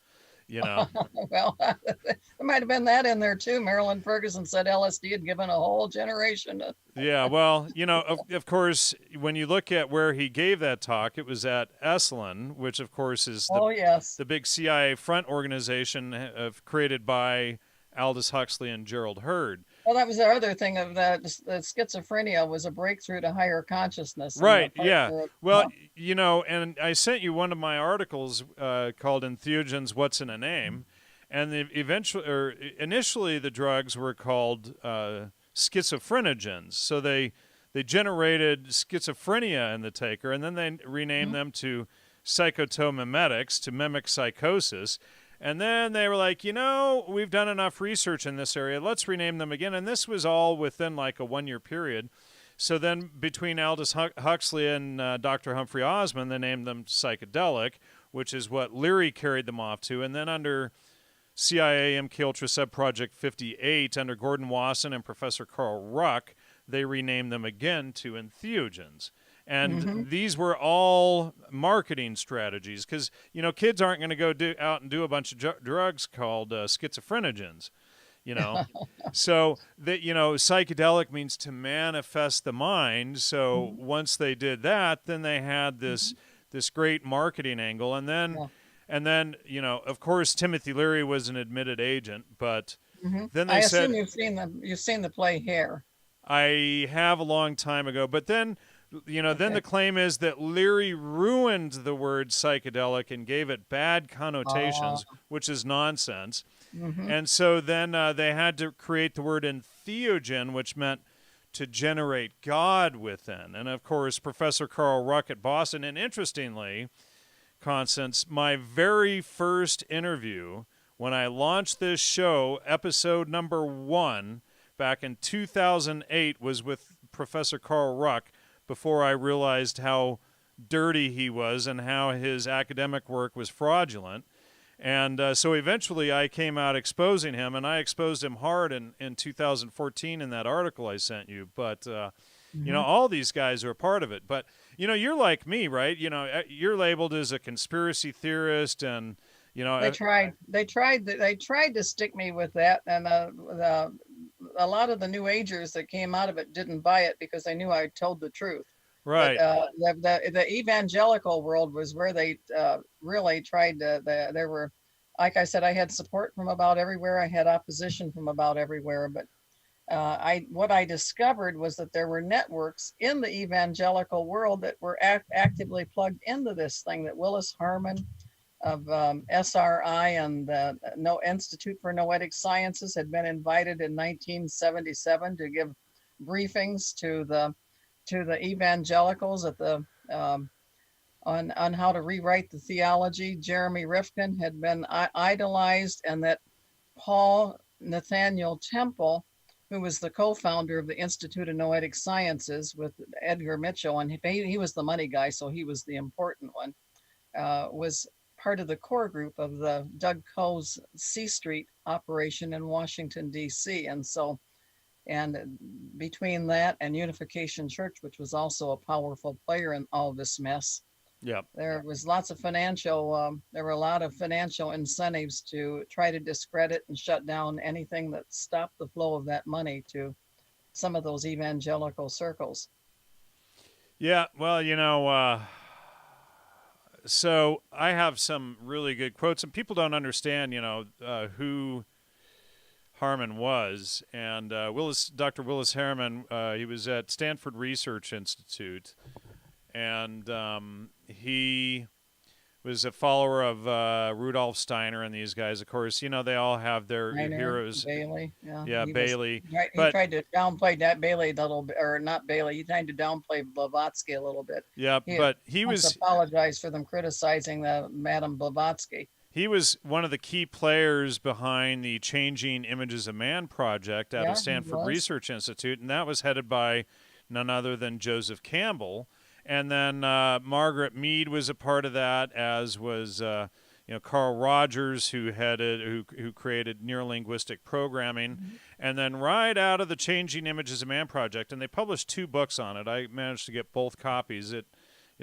you know. Well, there might have been that in there too. Marilyn Ferguson said LSD had given a whole generation. Yeah, well, of course, when you look at where he gave that talk, it was at Esalen, which, of course, is Oh, yes. the big CIA front organization created by Aldous Huxley and Gerald Hurd. Well, that was the other thing of that. The schizophrenia was a breakthrough to higher consciousness. Right, yeah. For, Well, and I sent you one of my articles called Entheogens, What's in a Name? And initially the drugs were called schizophrenogens. So they generated schizophrenia in the taker, and then they renamed them to psychotomimetics to mimic psychosis. And then they were like, we've done enough research in this area. Let's rename them again. And this was all within like a 1-year period. So then between Aldous Huxley and Dr. Humphrey Osmond, they named them psychedelic, which is what Leary carried them off to. And then under CIA MKUltra Subproject 58, under Gordon Wasson and Professor Carl Ruck, they renamed them again to entheogens. And these were all marketing strategies because, kids aren't going to go out and do a bunch of drugs called schizophrenogens, So, psychedelic means to manifest the mind. So once they did that, then they had this great marketing angle. And then, of course, Timothy Leary was an admitted agent. But then they said... I assume you've seen the play Hair. I have a long time ago. But then... then the claim is that Leary ruined the word psychedelic and gave it bad connotations, which is nonsense. And so then they had to create the word entheogen, which meant to generate God within. And, of course, Professor Carl Ruck at Boston. And interestingly, Constance, my very first interview when I launched this show, episode number 1, back in 2008, was with Professor Carl Ruck, before I realized how dirty he was and how his academic work was fraudulent. And so eventually I came out exposing him, and I exposed him hard in 2014 in that article I sent you. But, all these guys are a part of it. But, you're like me, right? You're labeled as a conspiracy theorist, and, They tried to stick me with that, and a lot of the New Agers that came out of it didn't buy it because they knew I told the truth. Right. But, the evangelical world was where they really tried to. There were, like I said, I had support from about everywhere. I had opposition from about everywhere. But what I discovered was that there were networks in the evangelical world that were actively plugged into this thing. That Willis Harmon of SRI and the Institute for Noetic Sciences had been invited in 1977 to give briefings to the evangelicals at the on how to rewrite the theology. Jeremy Rifkin had been idolized, and that Paul Nathaniel Temple, who was the co-founder of the Institute of Noetic Sciences with Edgar Mitchell, and he was the money guy, so he was the important one, was part of the core group of the Doug Coe's C Street operation in Washington, D.C. And between that and Unification Church, which was also a powerful player in all this mess, there was lots of there were a lot of financial incentives to try to discredit and shut down anything that stopped the flow of that money to some of those evangelical circles. Yeah, well, so I have some really good quotes, and people don't understand, who Harmon was. And Dr. Willis Harmon, he was at Stanford Research Institute, and he was a follower of Rudolf Steiner and these guys. Of course, they all have their heroes. Bailey, Bailey. He tried to downplay that Bailey a little bit, or not Bailey. He tried to downplay Blavatsky a little bit. Yeah, but he was apologized for them criticizing Madame Blavatsky. He was one of the key players behind the Changing Images of Man project out of Stanford Research Institute, and that was headed by none other than Joseph Campbell. And then Margaret Mead was a part of that, as was Carl Rogers, who created neurolinguistic programming. And then right out of the Changing Images of Man project, and they published 2 books on it. I managed to get both copies. It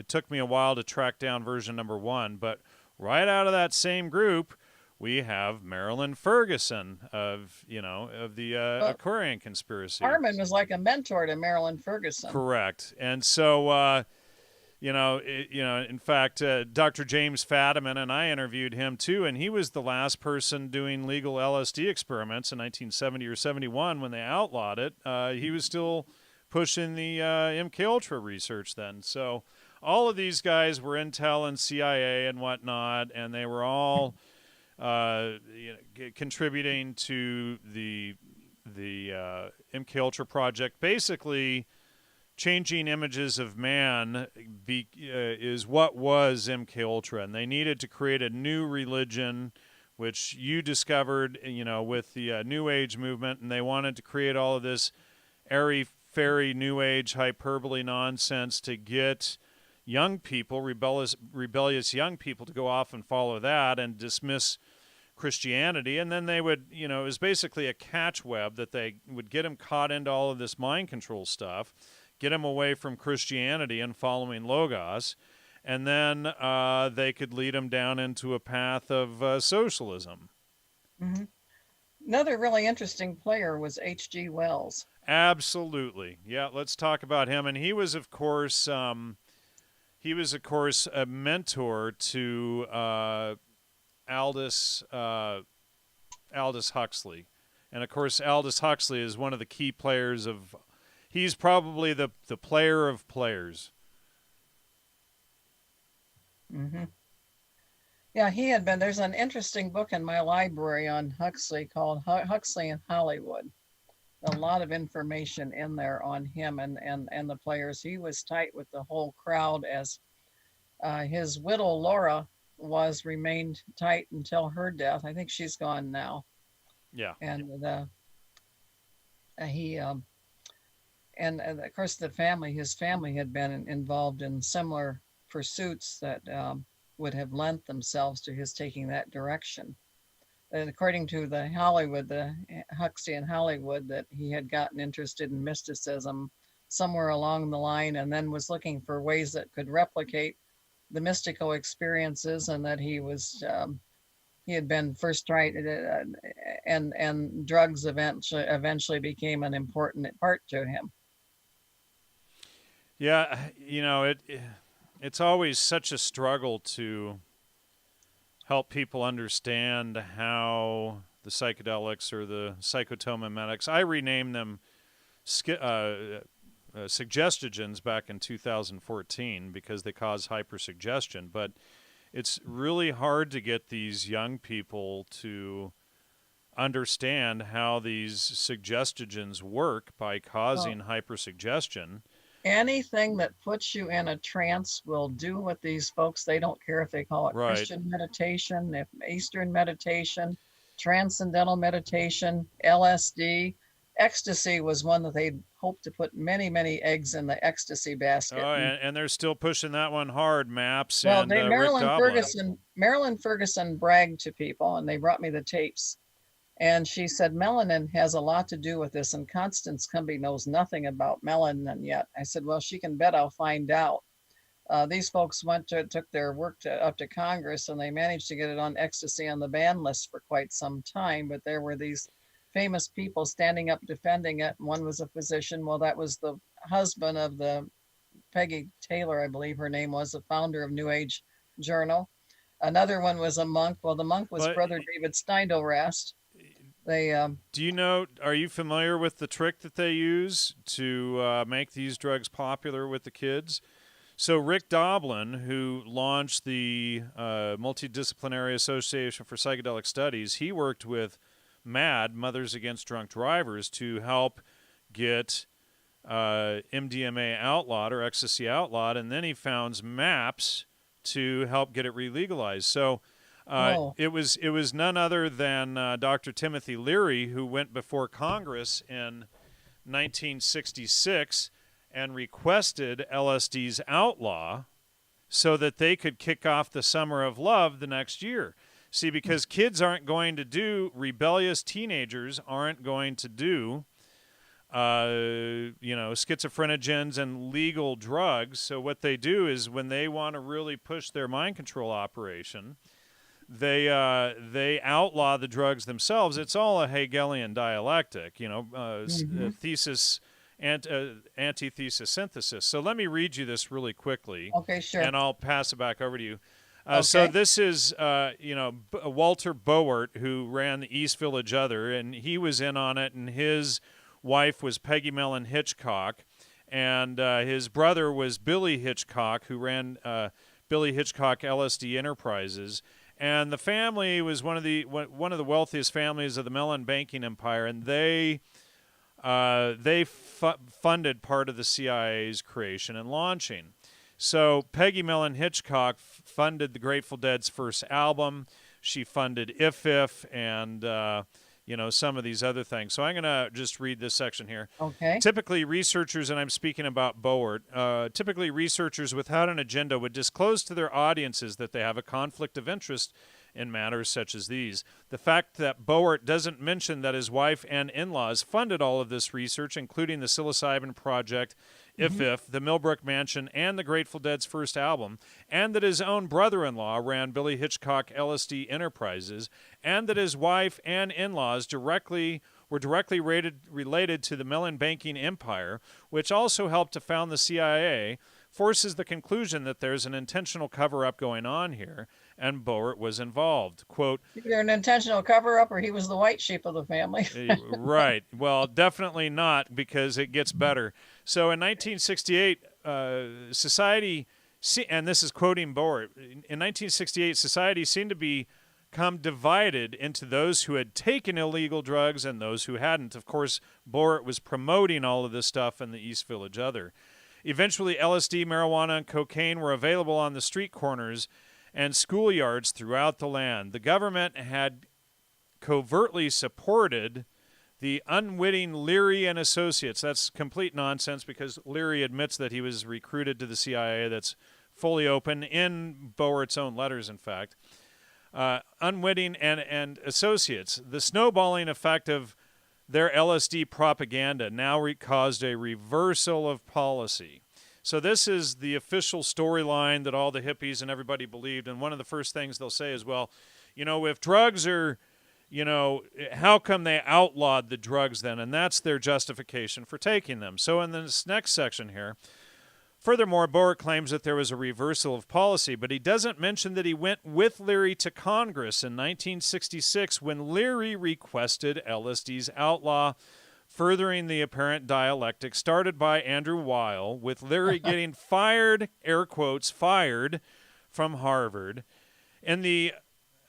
took me a while to track down version number 1, but right out of that same group we have Marilyn Ferguson of the Well, Aquarian conspiracy. Harmon was like a mentor to Marilyn Ferguson. Correct. And so, in fact, Dr. James Fadiman, and I interviewed him too, and he was the last person doing legal LSD experiments in 1970 or 71 when they outlawed it. He was still pushing the MKUltra research then. So all of these guys were Intel and CIA and whatnot, and they were all contributing to the MKUltra project. Basically, changing images of man is what was MKUltra, and they needed to create a new religion, which you discovered, with the New Age movement, and they wanted to create all of this airy-fairy New Age hyperbole nonsense to get young people, rebellious young people, to go off and follow that and dismiss Christianity. And then they would, it was basically a catch web that they would get them caught into all of this mind control stuff, get them away from Christianity and following Logos, and then they could lead them down into a path of socialism. Mm-hmm. Another really interesting player was H.G. Wells. Absolutely. Yeah, let's talk about him. And he was, of course, a mentor to Aldous Huxley. And, of course, Aldous Huxley is one of the key players of... He's probably the player of players. Mm-hmm. Yeah, he had been... There's an interesting book in my library on Huxley called Huxley in Hollywood. A lot of information in there on him and the players. He was tight with the whole crowd, as his widow Laura remained tight until her death. I think she's gone now. Yeah. And and of course his family had been involved in similar pursuits that would have lent themselves to his taking that direction. And according to the Huxley in Hollywood, that he had gotten interested in mysticism somewhere along the line, and then was looking for ways that could replicate the mystical experiences, and that he had been first tried, and drugs eventually became an important part to him. Yeah, it's always such a struggle to help people understand how the psychedelics or the psychotomimetics, I renamed them suggestogens back in 2014 because they cause hypersuggestion, but it's really hard to get these young people to understand how these suggestogens work by causing hypersuggestion. Anything that puts you in a trance will do what these folks, they don't care if they call it Right. Christian meditation, if Eastern meditation, transcendental meditation, LSD. Ecstasy was one that they hoped to put many, many eggs in the ecstasy basket. Oh, and they're still pushing that one hard, MAPS Well, and Marilyn Ferguson bragged to people, and they brought me the tapes. And she said, melanin has a lot to do with this, and Constance Cumbey knows nothing about melanin yet. I said, well, she can bet I'll find out. These folks took their work up to Congress, and they managed to get it on ecstasy on the ban list for quite some time. But there were these famous people standing up defending it. One was a physician. Well, that was the husband of the Peggy Taylor, I believe her name was, the founder of New Age Journal. Another one was a monk. Well, the monk was Brother David Steindl-Rast. Are you familiar with the trick that they use to make these drugs popular with the kids? So Rick Doblin, who launched the Multidisciplinary Association for Psychedelic Studies, he worked with MAD, Mothers Against Drunk Drivers, to help get MDMA outlawed or ecstasy outlawed, and then he founds MAPS to help get it re-legalized. So it was none other than Dr. Timothy Leary, who went before Congress in 1966 and requested LSD's outlaw so that they could kick off the Summer of Love the next year. See, because rebellious teenagers aren't going to do, schizophrenogens and legal drugs. So what they do is when they want to really push their mind control operation, they outlaw the drugs themselves. It's all a Hegelian dialectic, thesis and antithesis synthesis. So let me read you this really quickly, Okay, sure. and I'll pass it back over to you. Okay. So this is, Walter Boert, who ran the East Village Other, and he was in on it, and his wife was Peggy Mellon Hitchcock, and his brother was Billy Hitchcock, who ran Billy Hitchcock LSD Enterprises. And the family was one of the wealthiest families of the Mellon banking empire, and they funded part of the CIA's creation and launching. So Peggy Mellon Hitchcock funded the Grateful Dead's first album. She funded If and some of these other things. So I'm going to just read this section here. Okay. Typically, researchers, and I'm speaking about Boert, typically researchers without an agenda would disclose to their audiences that they have a conflict of interest in matters such as these. The fact that Boert doesn't mention that his wife and in-laws funded all of this research, including the psilocybin project, the Millbrook Mansion, and the Grateful Dead's first album, and that his own brother-in-law ran Billy Hitchcock LSD Enterprises, and that his wife and in-laws were directly related to the Mellon banking empire, which also helped to found the CIA, forces the conclusion that there's an intentional cover-up going on here, and Boert was involved. Quote, either an intentional cover-up or he was the white sheep of the family. Right. Well, definitely not, because it gets better. So in 1968, society, and this is quoting Boert, in 1968, society seemed to become divided into those who had taken illegal drugs and those who hadn't. Of course, Boert was promoting all of this stuff in the East Village Other. Eventually, LSD, marijuana, and cocaine were available on the street corners and schoolyards throughout the land. The government had covertly supported the unwitting Leary and Associates. That's complete nonsense, because Leary admits that he was recruited to the CIA. That's fully open in Boert's own letters, in fact. Unwitting and Associates. The snowballing effect of their LSD propaganda now caused a reversal of policy. So this is the official storyline that all the hippies and everybody believed. And one of the first things they'll say is, well, if drugs are, how come they outlawed the drugs then? And that's their justification for taking them. So in this next section here, furthermore, Boert claims that there was a reversal of policy, but he doesn't mention that he went with Leary to Congress in 1966 when Leary requested LSD's outlaw, furthering the apparent dialectic started by Andrew Weil, with Leary getting fired, air quotes, fired, from Harvard. In the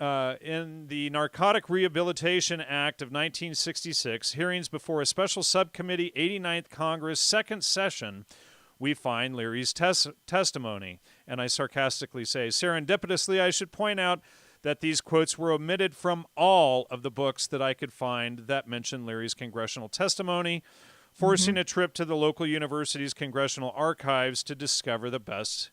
Narcotic Rehabilitation Act of 1966, hearings before a special subcommittee 89th Congress second session, we find Leary's testimony. And I sarcastically say, serendipitously, I should point out that these quotes were omitted from all of the books that I could find that mention Leary's congressional testimony, forcing a trip to the local university's congressional archives to discover the best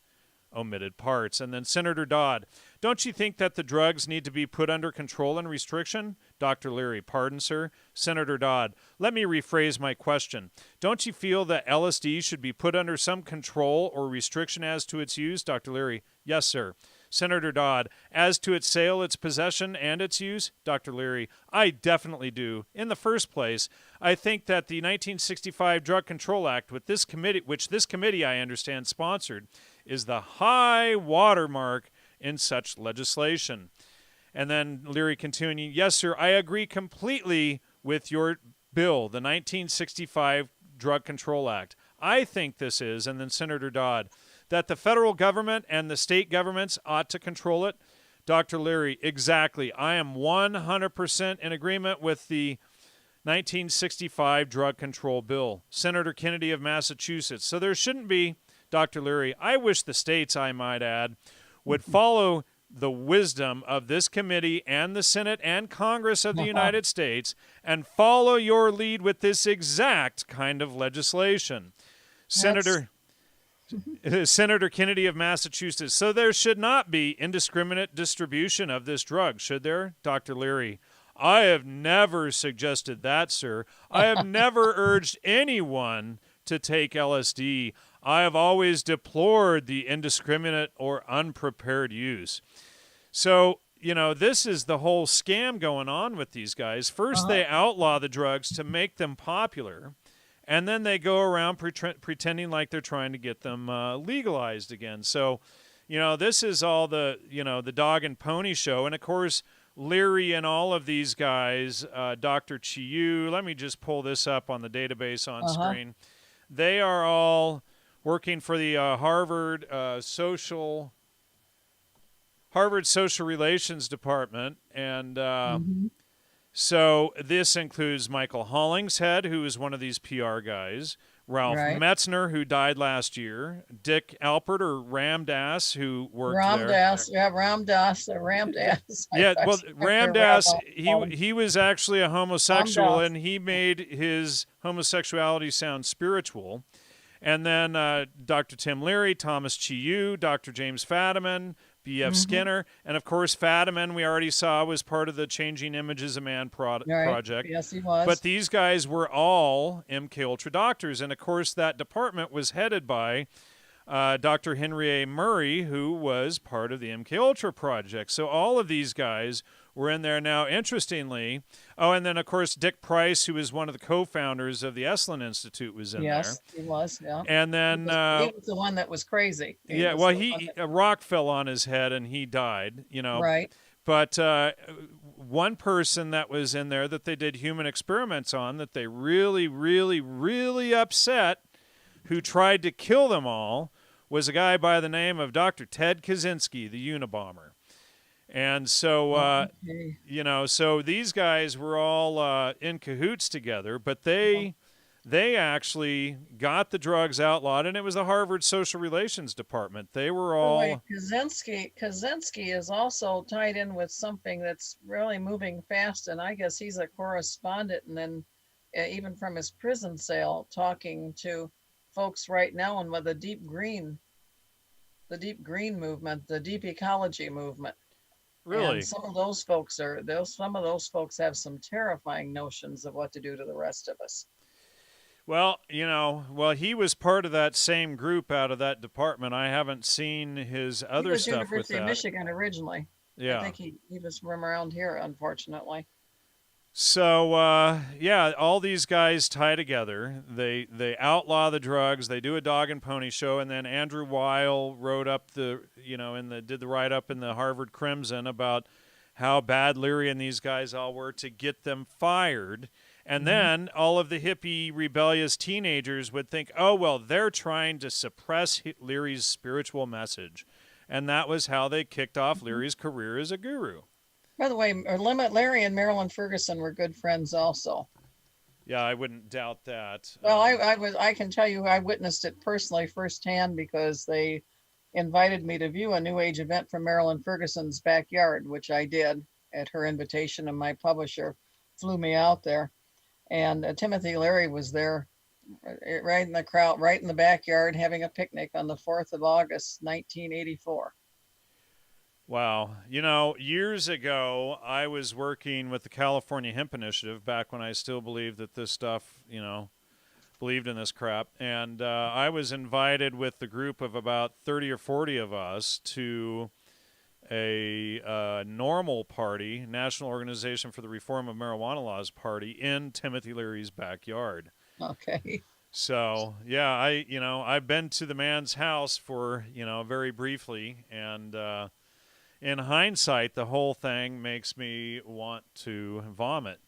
omitted parts. And then Senator Dodd, don't you think that the drugs need to be put under control and restriction? Dr. Leary, pardon, sir. Senator Dodd, let me rephrase my question. Don't you feel that LSD should be put under some control or restriction as to its use? Dr. Leary, yes, sir. Senator Dodd, as to its sale, its possession, and its use? Dr. Leary, I definitely do. In the first place, I think that the 1965 Drug Control Act, which this committee, I understand, sponsored, is the high watermark in such legislation. And then Leary continuing, yes, sir, I agree completely with your bill, the 1965 Drug Control Act. I think this is, and then Senator Dodd, that the federal government and the state governments ought to control it. Dr. Leary, exactly. I am 100% in agreement with the 1965 Drug Control Bill. Senator Kennedy of Massachusetts. So there shouldn't be, Dr. Leary, I wish the states, I might add, would follow the wisdom of this committee and the Senate and Congress of the United States and follow your lead with this exact kind of legislation. Senator Kennedy of Massachusetts. So there should not be indiscriminate distribution of this drug, should there? Dr. Leary, I have never suggested that, sir. I have never urged anyone to take LSD. I have always deplored the indiscriminate or unprepared use. So this is the whole scam going on with these guys. First, they outlaw the drugs to make them popular, and then they go around pretending like they're trying to get them legalized again. So, this is all the dog and pony show. And, of course, Leary and all of these guys, Dr. Chiu, let me just pull this up on the database on screen. They are all working for the Harvard Social Relations Department, and so this includes Michael Hollingshead, who is one of these PR guys, Ralph Metzner, who died last year, Dick Alpert or Ramdas, who worked there. Ramdas. Yeah, well, Ramdas, he was actually a homosexual, and he made his homosexuality sound spiritual. And then Dr. Tim Leary, Thomas Chiu, Dr. James Fadiman, B.F. Skinner, and of course Fadiman we already saw was part of the Changing Images of Man project. Yes, he was. But these guys were all MK Ultra doctors, and of course that department was headed by Dr. Henry A. Murray, who was part of the MK Ultra project. So all of these guys were in there. Now, interestingly, and then of course Dick Price, who was one of the co-founders of the Esalen Institute, was in there. Yes, he was. Yeah. And then he was the one that was crazy. A rock fell on his head and he died. Right. But one person that was in there that they did human experiments on that they really, really, really upset, who tried to kill them all, was a guy by the name of Dr. Ted Kaczynski, the Unabomber. And so, so these guys were all in cahoots together, but they actually got the drugs outlawed, and it was the Harvard Social Relations Department. They were all... Kaczynski is also tied in with something that's really moving fast, and I guess he's a correspondent, and then even from his prison cell, talking to folks right now and with the deep green movement, the deep ecology movement. Really? And some of those folks have some terrifying notions of what to do to the rest of us. Well, he was part of that same group out of that department. I haven't seen his other stuff with that. University of Michigan originally. Yeah. I think he was from around here, unfortunately. So, all these guys tie together. They outlaw the drugs. They do a dog and pony show, and then Andrew Weil wrote up did the write-up in the Harvard Crimson about how bad Leary and these guys all were to get them fired. And then all of the hippie rebellious teenagers would think, oh, well, they're trying to suppress Leary's spiritual message. And that was how they kicked off Leary's career as a guru. By the way, Larry and Marilyn Ferguson were good friends also. Yeah, I wouldn't doubt that. Well, I can tell you I witnessed it personally firsthand because they invited me to view a New Age event from Marilyn Ferguson's backyard, which I did at her invitation, and my publisher flew me out there. And Timothy Leary was there right in the crowd, right in the backyard, having a picnic on the 4th of August, 1984. Wow. Years ago, I was working with the California Hemp Initiative back when I still believed that this stuff, believed in this crap. And I was invited with the group of about 30 or 40 of us to a normal party, National Organization for the Reform of Marijuana Laws party in Timothy Leary's backyard. Okay. So, yeah, I've been to the man's house for, very briefly, and in hindsight, the whole thing makes me want to vomit,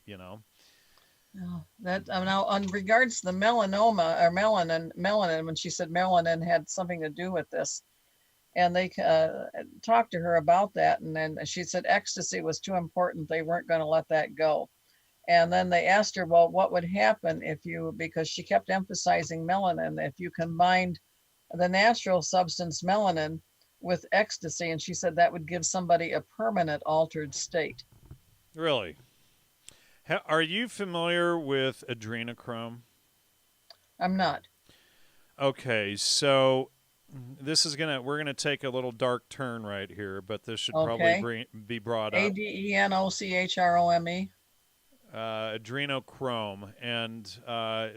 Oh, that now, on regards to the melanoma or melanin, when she said melanin had something to do with this, and they talked to her about that, and then she said ecstasy was too important; they weren't going to let that go. And then they asked her, well, what would happen because she kept emphasizing melanin, if you combined the natural substance melanin with ecstasy, and she said that would give somebody a permanent altered state. Really? Are you familiar with adrenochrome? I'm not. Okay, so we're gonna take a little dark turn right here, but this should probably be brought up. ADENOCHROME. Adrenochrome, and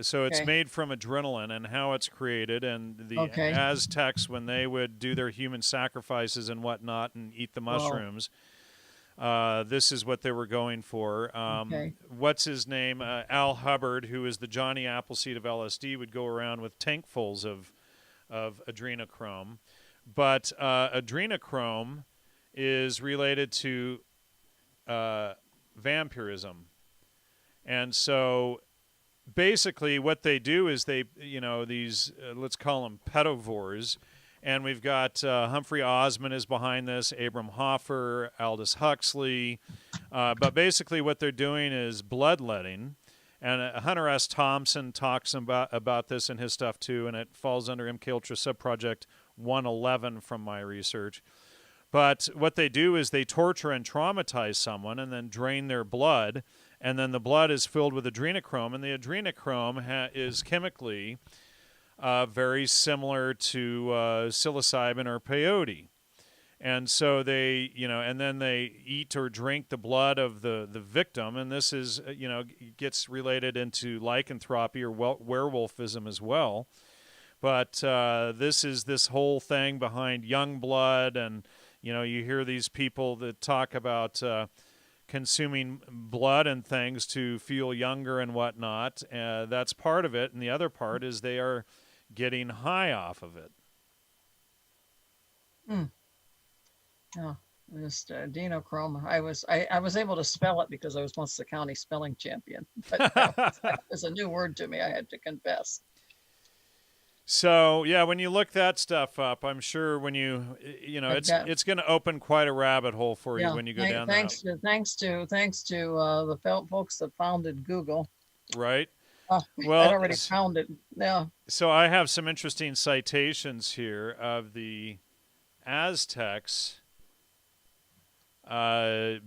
so it's made from adrenaline, and how it's created, and the Aztecs, when they would do their human sacrifices and whatnot and eat the mushrooms, This is what they were going for. Okay. What's his name? Al Hubbard, who is the Johnny Appleseed of LSD, would go around with tankfuls of adrenochrome. But adrenochrome is related to vampirism. And so basically what they do is they, these, let's call them pedivores. And we've got Humphrey Osmond is behind this, Abram Hoffer, Aldous Huxley. But basically what they're doing is bloodletting. And Hunter S. Thompson talks about this in his stuff too, and it falls under MKUltra Subproject 111 from my research. But what they do is they torture and traumatize someone and then drain their blood, and then the blood is filled with adrenochrome, and the adrenochrome is chemically very similar to psilocybin or peyote. And so they, and then they eat or drink the blood of the victim, and this is, gets related into lycanthropy or werewolfism as well. But this is this whole thing behind young blood, and, you hear these people that talk about consuming blood and things to feel younger and whatnot. That's part of it, and the other part is they are getting high off of it. Yeah, just adrenochrome. I was able to spell it because I was once the county spelling champion, but that was a new word to me, I had to confess. So yeah, when you look that stuff up, I'm sure when it's going to open quite a rabbit hole for you when you go down there. Thanks to the folks that founded Google. Right. Well, I already found it. Yeah. So I have some interesting citations here of the Aztecs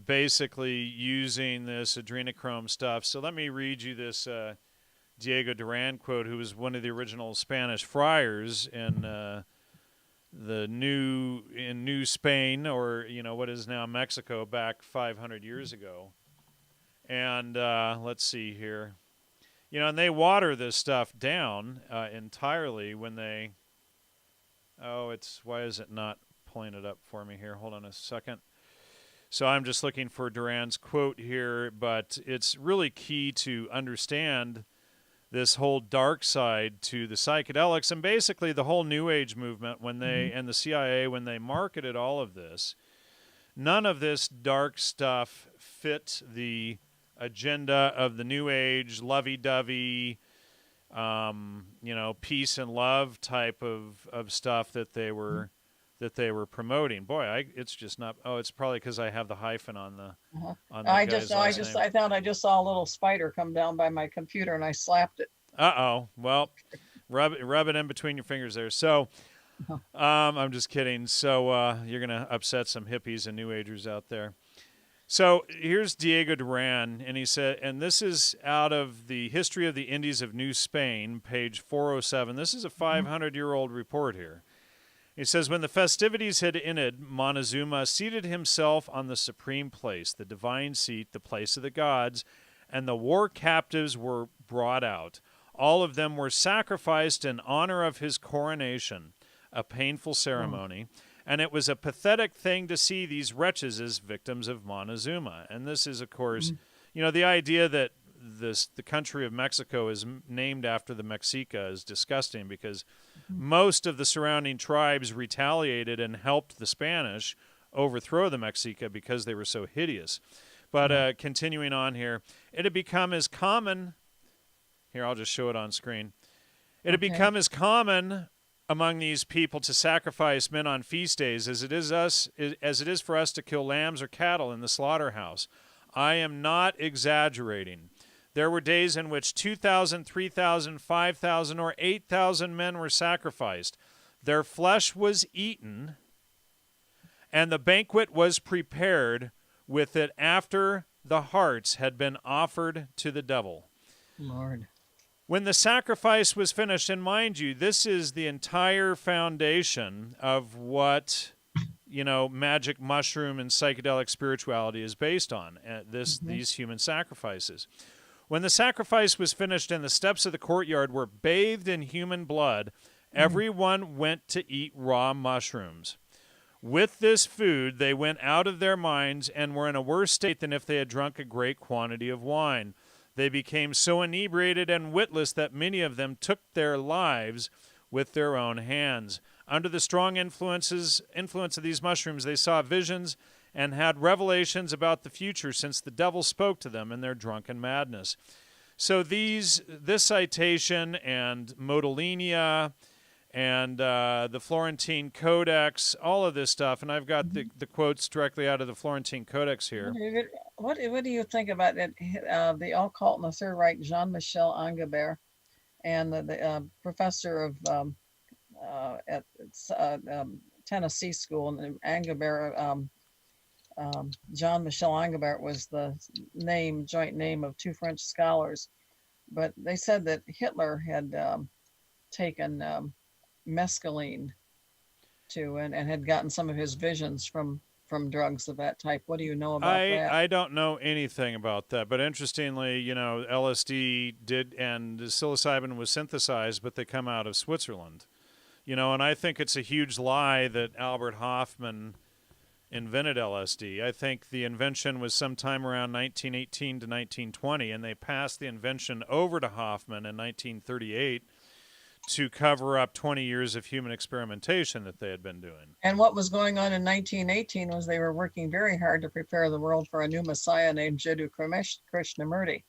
basically using this adrenochrome stuff. So let me read you this Diego Duran quote, who was one of the original Spanish friars in New Spain, or what is now Mexico, back 500 years ago. And let's see here. And they water this stuff down entirely when they... why is it not pulling it up for me here? Hold on a second. So I'm just looking for Duran's quote here, but it's really key to understand this whole dark side to the psychedelics, and basically the whole New Age movement when they and the CIA, when they marketed all of this. None of this dark stuff fit the agenda of the New Age, lovey-dovey, peace and love type of stuff that they were promoting. Boy, it's just not. Oh, it's probably because I have the hyphen on the. On the I thought I just saw a little spider come down by my computer and I slapped it. Well, rub it in between your fingers there. So, I'm just kidding. So you're gonna upset some hippies and New Agers out there. So here's Diego Duran, and he said, and this is out of the History of the Indies of New Spain, page 407. This is a 500-year-old report here. He says, when the festivities had ended, Montezuma seated himself on the supreme place, the divine seat, the place of the gods, and the war captives were brought out. All of them were sacrificed in honor of his coronation, a painful ceremony. And it was a pathetic thing to see these wretches as victims of Montezuma. And this is, of course, the idea that the country of Mexico is named after the Mexica is disgusting, because most of the surrounding tribes retaliated and helped the Spanish overthrow the Mexica because they were so hideous. But continuing on here, it had become as common. Here, I'll just show it on screen. It had become as common among these people to sacrifice men on feast days as it is for us to kill lambs or cattle in the slaughterhouse. I am not exaggerating. There were days in which 2,000, 3,000, 5,000, or 8,000 men were sacrificed. Their flesh was eaten, and the banquet was prepared with it after the hearts had been offered to the devil. Lord. When the sacrifice was finished, and mind you, this is the entire foundation of what, magic mushroom and psychedelic spirituality is based on, these human sacrifices. When the sacrifice was finished and the steps of the courtyard were bathed in human blood, everyone went to eat raw mushrooms. With this food, they went out of their minds and were in a worse state than if they had drunk a great quantity of wine. They became so inebriated and witless that many of them took their lives with their own hands. Under the strong influence of these mushrooms, they saw visions and had revelations about the future, since the devil spoke to them in their drunken madness. So this citation and Modolinia and the Florentine Codex, all of this stuff, and I've got the quotes directly out of the Florentine Codex here. What do you think about it? The occult in the Third Reich, Jean-Michel Angebert, and the professor of at Tennessee School, and Angebert, Jean-Michel Angebert was the joint name of two French scholars, but they said that Hitler had taken mescaline too, and had gotten some of his visions from drugs of that type. What do you know about that? I don't know anything about that, but interestingly, LSD did, and psilocybin was synthesized, but they come out of Switzerland. And I think it's a huge lie that Albert Hofmann invented LSD. I think the invention was sometime around 1918 to 1920, and they passed the invention over to Hofmann in 1938 to cover up 20 years of human experimentation that they had been doing. And what was going on in 1918 was they were working very hard to prepare the world for a new messiah named Jiddu Krishnamurti.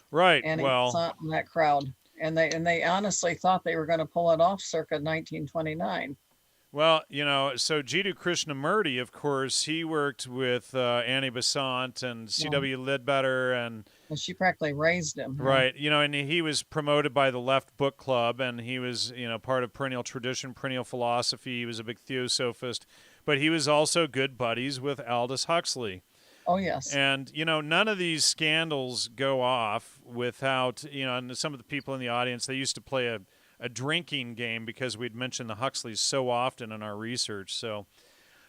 Right. And he was in that crowd. And they honestly thought they were going to pull it off circa 1929. Well, so Jiddu Krishnamurti, of course, he worked with Annie Besant and C.W. Ledbetter, and she practically raised him. Right. And he was promoted by the Left Book Club, and he was, part of perennial tradition, perennial philosophy. He was a big theosophist, but he was also good buddies with Aldous Huxley. Oh, yes. And, none of these scandals go off without, and some of the people in the audience, they used to play a drinking game because we'd mentioned the Huxleys so often in our research. So,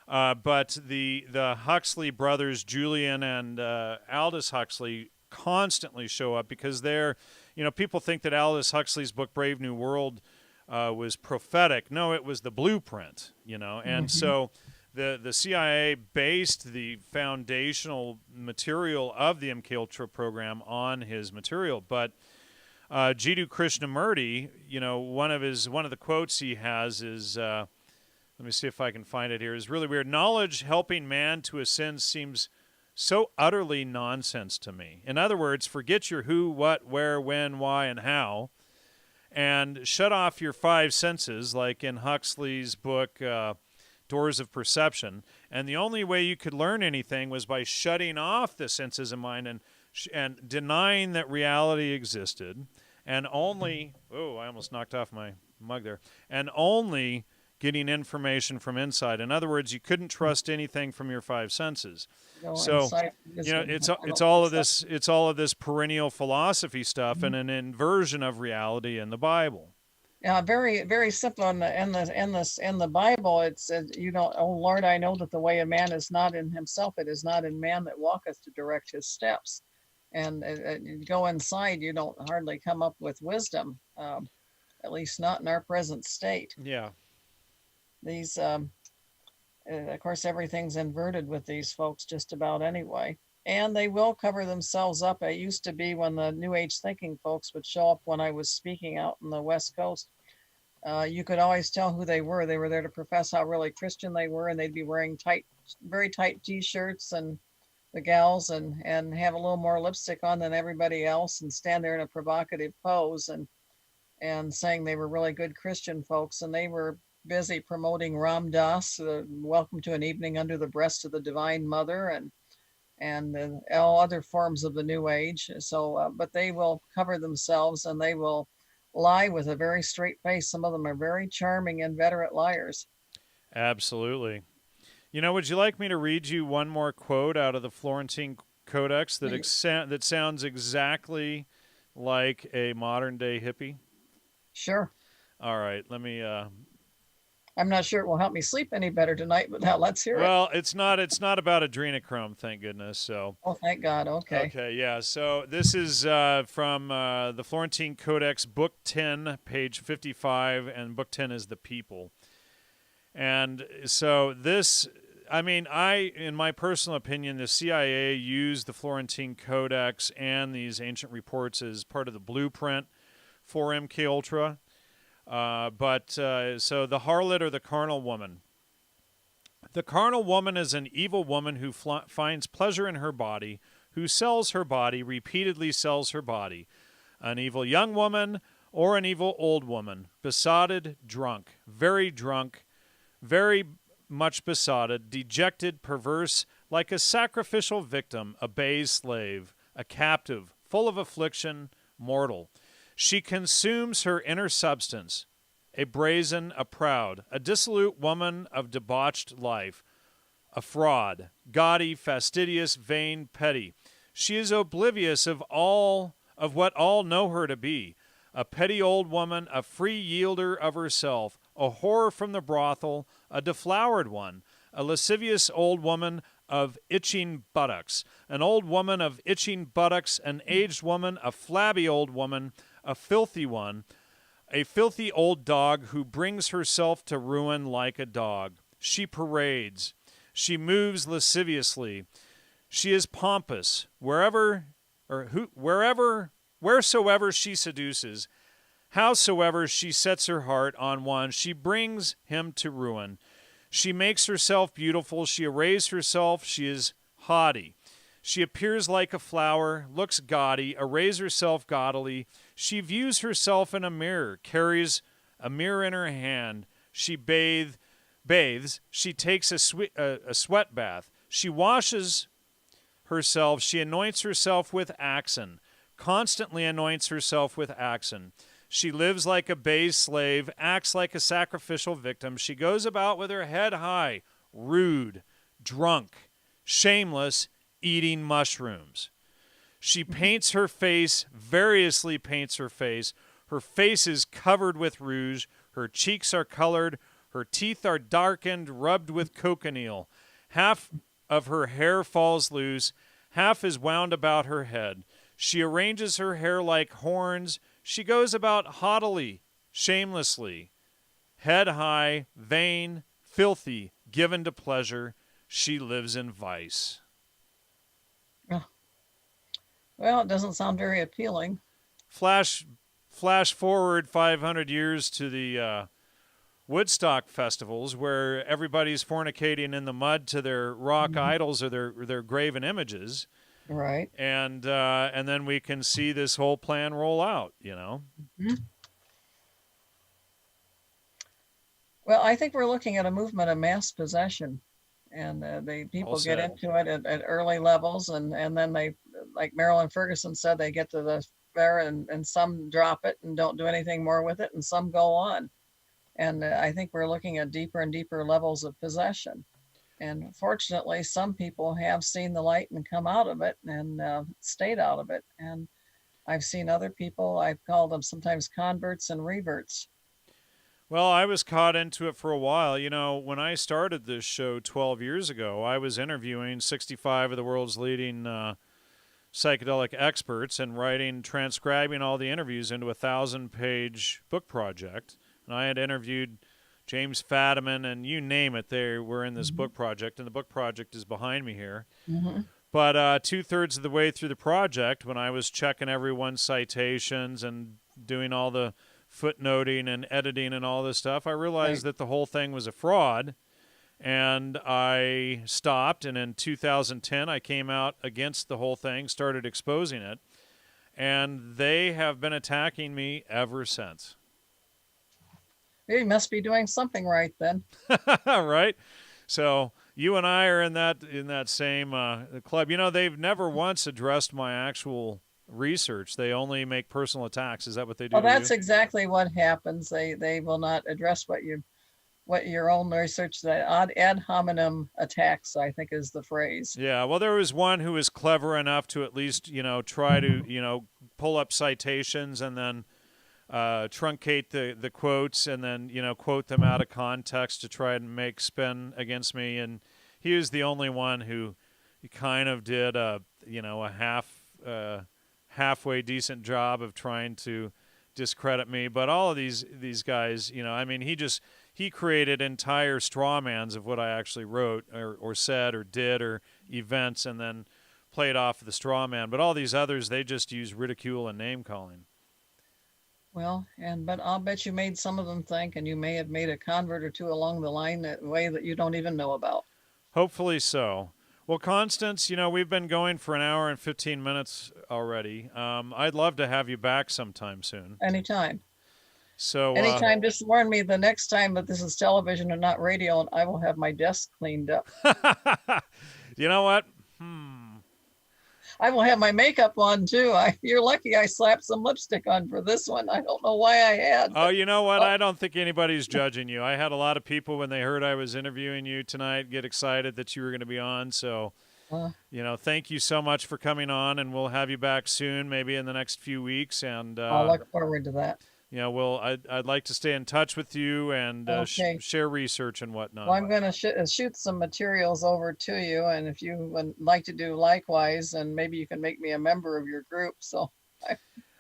but the Huxley brothers, Julian and Aldous Huxley, constantly show up because they're, people think that Aldous Huxley's book Brave New World was prophetic. No, it was the blueprint, and so the CIA based the foundational material of the MKUltra program on his material, but Jiddu Krishnamurti, one of the quotes he has is, let me see if I can find it here, is really weird. Knowledge helping man to ascend seems so utterly nonsense to me. In other words, forget your who, what, where, when, why, and how, and shut off your five senses, like in Huxley's book, Doors of Perception. And the only way you could learn anything was by shutting off the senses of mind and denying that reality existed, and only, I almost knocked off my mug there, and only getting information from inside. In other words, you couldn't trust anything from your five senses. So, it's all of this perennial philosophy stuff and an inversion of reality in the Bible. Yeah, very, very simple. In the Bible, it says, oh Lord, I know that the way of man is not in himself; it is not in man that walketh to direct his steps. And you go inside, you don't hardly come up with wisdom, at least not in our present state. Yeah. These, of course, everything's inverted with these folks just about anyway. And they will cover themselves up. It used to be when the New Age thinking folks would show up when I was speaking out in the West Coast, you could always tell who they were. They were there to profess how really Christian they were, and they'd be wearing very tight T-shirts, and the gals, and have a little more lipstick on than everybody else, and stand there in a provocative pose and saying they were really good Christian folks. And they were busy promoting Ram Dass, Welcome to an Evening Under the Breast of the Divine Mother, and all other forms of the New Age. So, but they will cover themselves, and they will lie with a very straight face. Some of them are very charming, inveterate liars. Absolutely. Would you like me to read you one more quote out of the Florentine Codex that sounds exactly like a modern-day hippie? Sure. All right, let me... I'm not sure it will help me sleep any better tonight, but now let's hear it. Well, it's not about adrenochrome, thank goodness. So. Oh, thank God. Okay. Okay, yeah. So this is from the Florentine Codex, Book 10, page 55, and Book 10 is the people. And so this, I mean, in my personal opinion, the CIA used the Florentine Codex and these ancient reports as part of the blueprint for MK Ultra. So the harlot or the carnal woman. The carnal woman is an evil woman who finds pleasure in her body, who sells her body, repeatedly sells her body. An evil young woman or an evil old woman, besotted, drunk, very much besotted, dejected, perverse, like a sacrificial victim, a base slave, a captive, full of affliction, mortal. She consumes her inner substance, a brazen, a proud, a dissolute woman of debauched life, a fraud, gaudy, fastidious, vain, petty. She is oblivious of what all know her to be, a petty old woman, a free yielder of herself, a whore from the brothel, a deflowered one, a lascivious old woman of itching buttocks, an old woman of itching buttocks, an aged woman, a flabby old woman, a filthy one, a filthy old dog who brings herself to ruin like a dog. She parades. She moves lasciviously. She is pompous. Wheresoever she seduces, howsoever she sets her heart on one, she brings him to ruin. She makes herself beautiful. She arrays herself. She is haughty. She appears like a flower, looks gaudy, arrays herself gaudily. She views herself in a mirror, carries a mirror in her hand. She bathes. She takes a sweat bath. She washes herself. She anoints herself with axen, constantly anoints herself with axen. She lives like a base slave, acts like a sacrificial victim. She goes about with her head high, rude, drunk, shameless, eating mushrooms. She paints her face, variously paints her face. Her face is covered with rouge. Her cheeks are colored. Her teeth are darkened, rubbed with cochineal. Half of her hair falls loose. Half is wound about her head. She arranges her hair like horns. She goes about haughtily, shamelessly, head high, vain, filthy, given to pleasure. She lives in vice. Well, it doesn't sound very appealing. Flash forward 500 years to the Woodstock festivals, where everybody's fornicating in the mud to their rock idols or their graven images. Right. And then we can see this whole plan roll out, you know. Mm-hmm. Well, I think we're looking at a movement of mass possession, and the people get into it at early levels, and then they, like Marilyn Ferguson said, they get to the fair, and some drop it and don't do anything more with it, and some go on. And I think we're looking at deeper and deeper levels of possession. And fortunately, some people have seen the light and come out of it and stayed out of it. And I've seen other people, I've called them sometimes converts and reverts. Well, I was caught into it for a while. You know, when I started this show 12 years ago, I was interviewing 65 of the world's leading psychedelic experts and transcribing all the interviews into a 1,000-page book project. And I had interviewed James Fadiman, and you name it, they were in this book project, and the book project is behind me here. But 2/3 of the way through the project, when I was checking everyone's citations and doing all the footnoting and editing and all this stuff, I realized that the whole thing was a fraud, and I stopped, and in 2010 I came out against the whole thing, started exposing it, and they have been attacking me ever since. You must be doing something right then. Right? So you and I are in that same club. You know, they've never once addressed my actual research. They only make personal attacks. Is that what they do? Well, that's exactly what happens. They will not address what your own research, the ad hominem attacks, I think is the phrase. Yeah, well, there was one who was clever enough to at least, try to, pull up citations and then truncate the quotes and then, quote them out of context to try and make spin against me. And he was the only one who kind of did a halfway decent job of trying to discredit me. But all of these guys, he he created entire strawmans of what I actually wrote or said or did or events, and then played off of the straw man. But all these others, they just use ridicule and name calling. Well, but I'll bet you made some of them think, and you may have made a convert or two along the line that way that you don't even know about. Hopefully so. Well, Constance, we've been going for an hour and 15 minutes already. I'd love to have you back sometime soon. Anytime. So anytime, just warn me the next time that this is television and not radio, and I will have my desk cleaned up. You know what? I will have my makeup on too. You're lucky I slapped some lipstick on for this one. I don't know why I had. Oh, you know what? I don't think anybody's judging you. I had a lot of people when they heard I was interviewing you tonight get excited that you were going to be on. So, thank you so much for coming on, and we'll have you back soon, maybe in the next few weeks. And I'll look forward to that. I'd like to stay in touch with you and share research and whatnot. Well, I'm going to shoot some materials over to you, and if you would like to do likewise, and maybe you can make me a member of your group. So,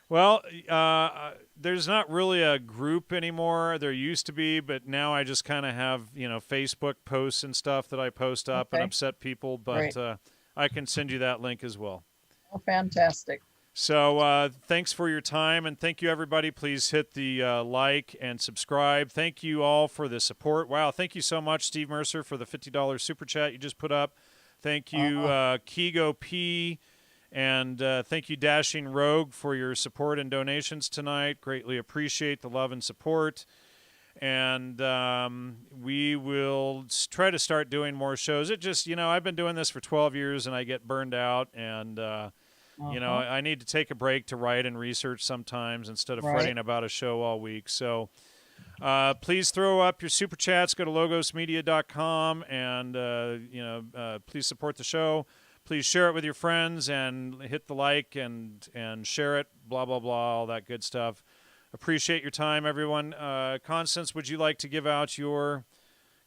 well, there's not really a group anymore. There used to be, but now I just kind of have Facebook posts and stuff that I post up and upset people. But I can send you that link as well. Oh, fantastic. So thanks for your time, and thank you, everybody. Please hit the like and subscribe. Thank you all for the support. Wow, thank you so much, Steve Mercer, for the $50 super chat you just put up. Thank you, Kigo P, and thank you, Dashing Rogue, for your support and donations tonight. Greatly appreciate the love and support. And we will try to start doing more shows. It just, I've been doing this for 12 years, and I get burned out, and I need to take a break to write and research sometimes instead of fretting about a show all week. So please throw up your super chats. Go to logosmedia.com and, please support the show. Please share it with your friends and hit the like and share it, blah, blah, blah, all that good stuff. Appreciate your time, everyone. Constance, would you like to give out your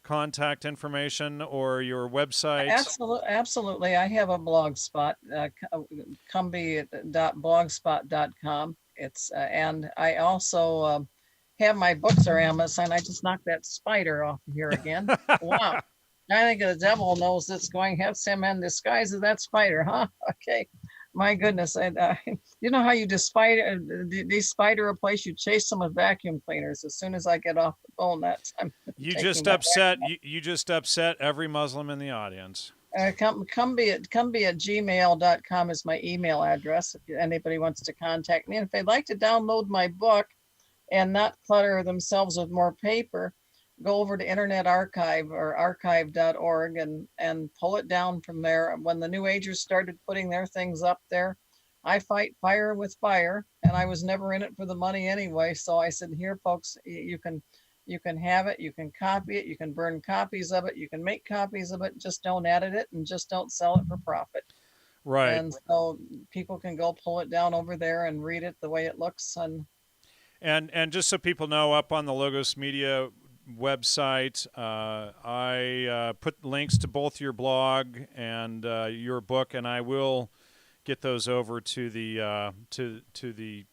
contact information or your website? Absolutely. I have a blog spot, Cumbey.blogspot.com. It's and I also have my books are Amazon. I just knocked that spider off here again. Wow. I think the devil knows it's going to have some in disguise of that spider, huh? Okay. My goodness. You know how you de-spider a place, you chase them with vacuum cleaners. As soon as I get off the phone, that's you just upset every Muslim in the audience. Cumbey at gmail.com is my email address if anybody wants to contact me. And if they'd like to download my book and not clutter themselves with more paper, go over to Internet Archive or archive.org and pull it down from there. When the New Agers started putting their things up there, I fight fire with fire, and I was never in it for the money anyway. So I said, here, folks, you can have it, you can copy it, you can burn copies of it, you can make copies of it, just don't edit it and just don't sell it for profit. Right. And so people can go pull it down over there and read it the way it looks. And just so people know, up on the Logos Media website, I put links to both your blog and your book, and I will get those over to the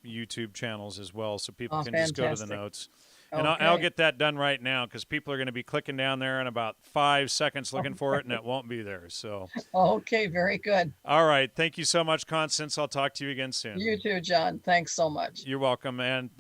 YouTube channels as well, so people can just go to the notes. And I'll get that done right now, because people are going to be clicking down there in about 5 seconds looking for it, and it won't be there. So. Okay, very good. All right. Thank you so much, Constance. I'll talk to you again soon. You too, John. Thanks so much. You're welcome. And thank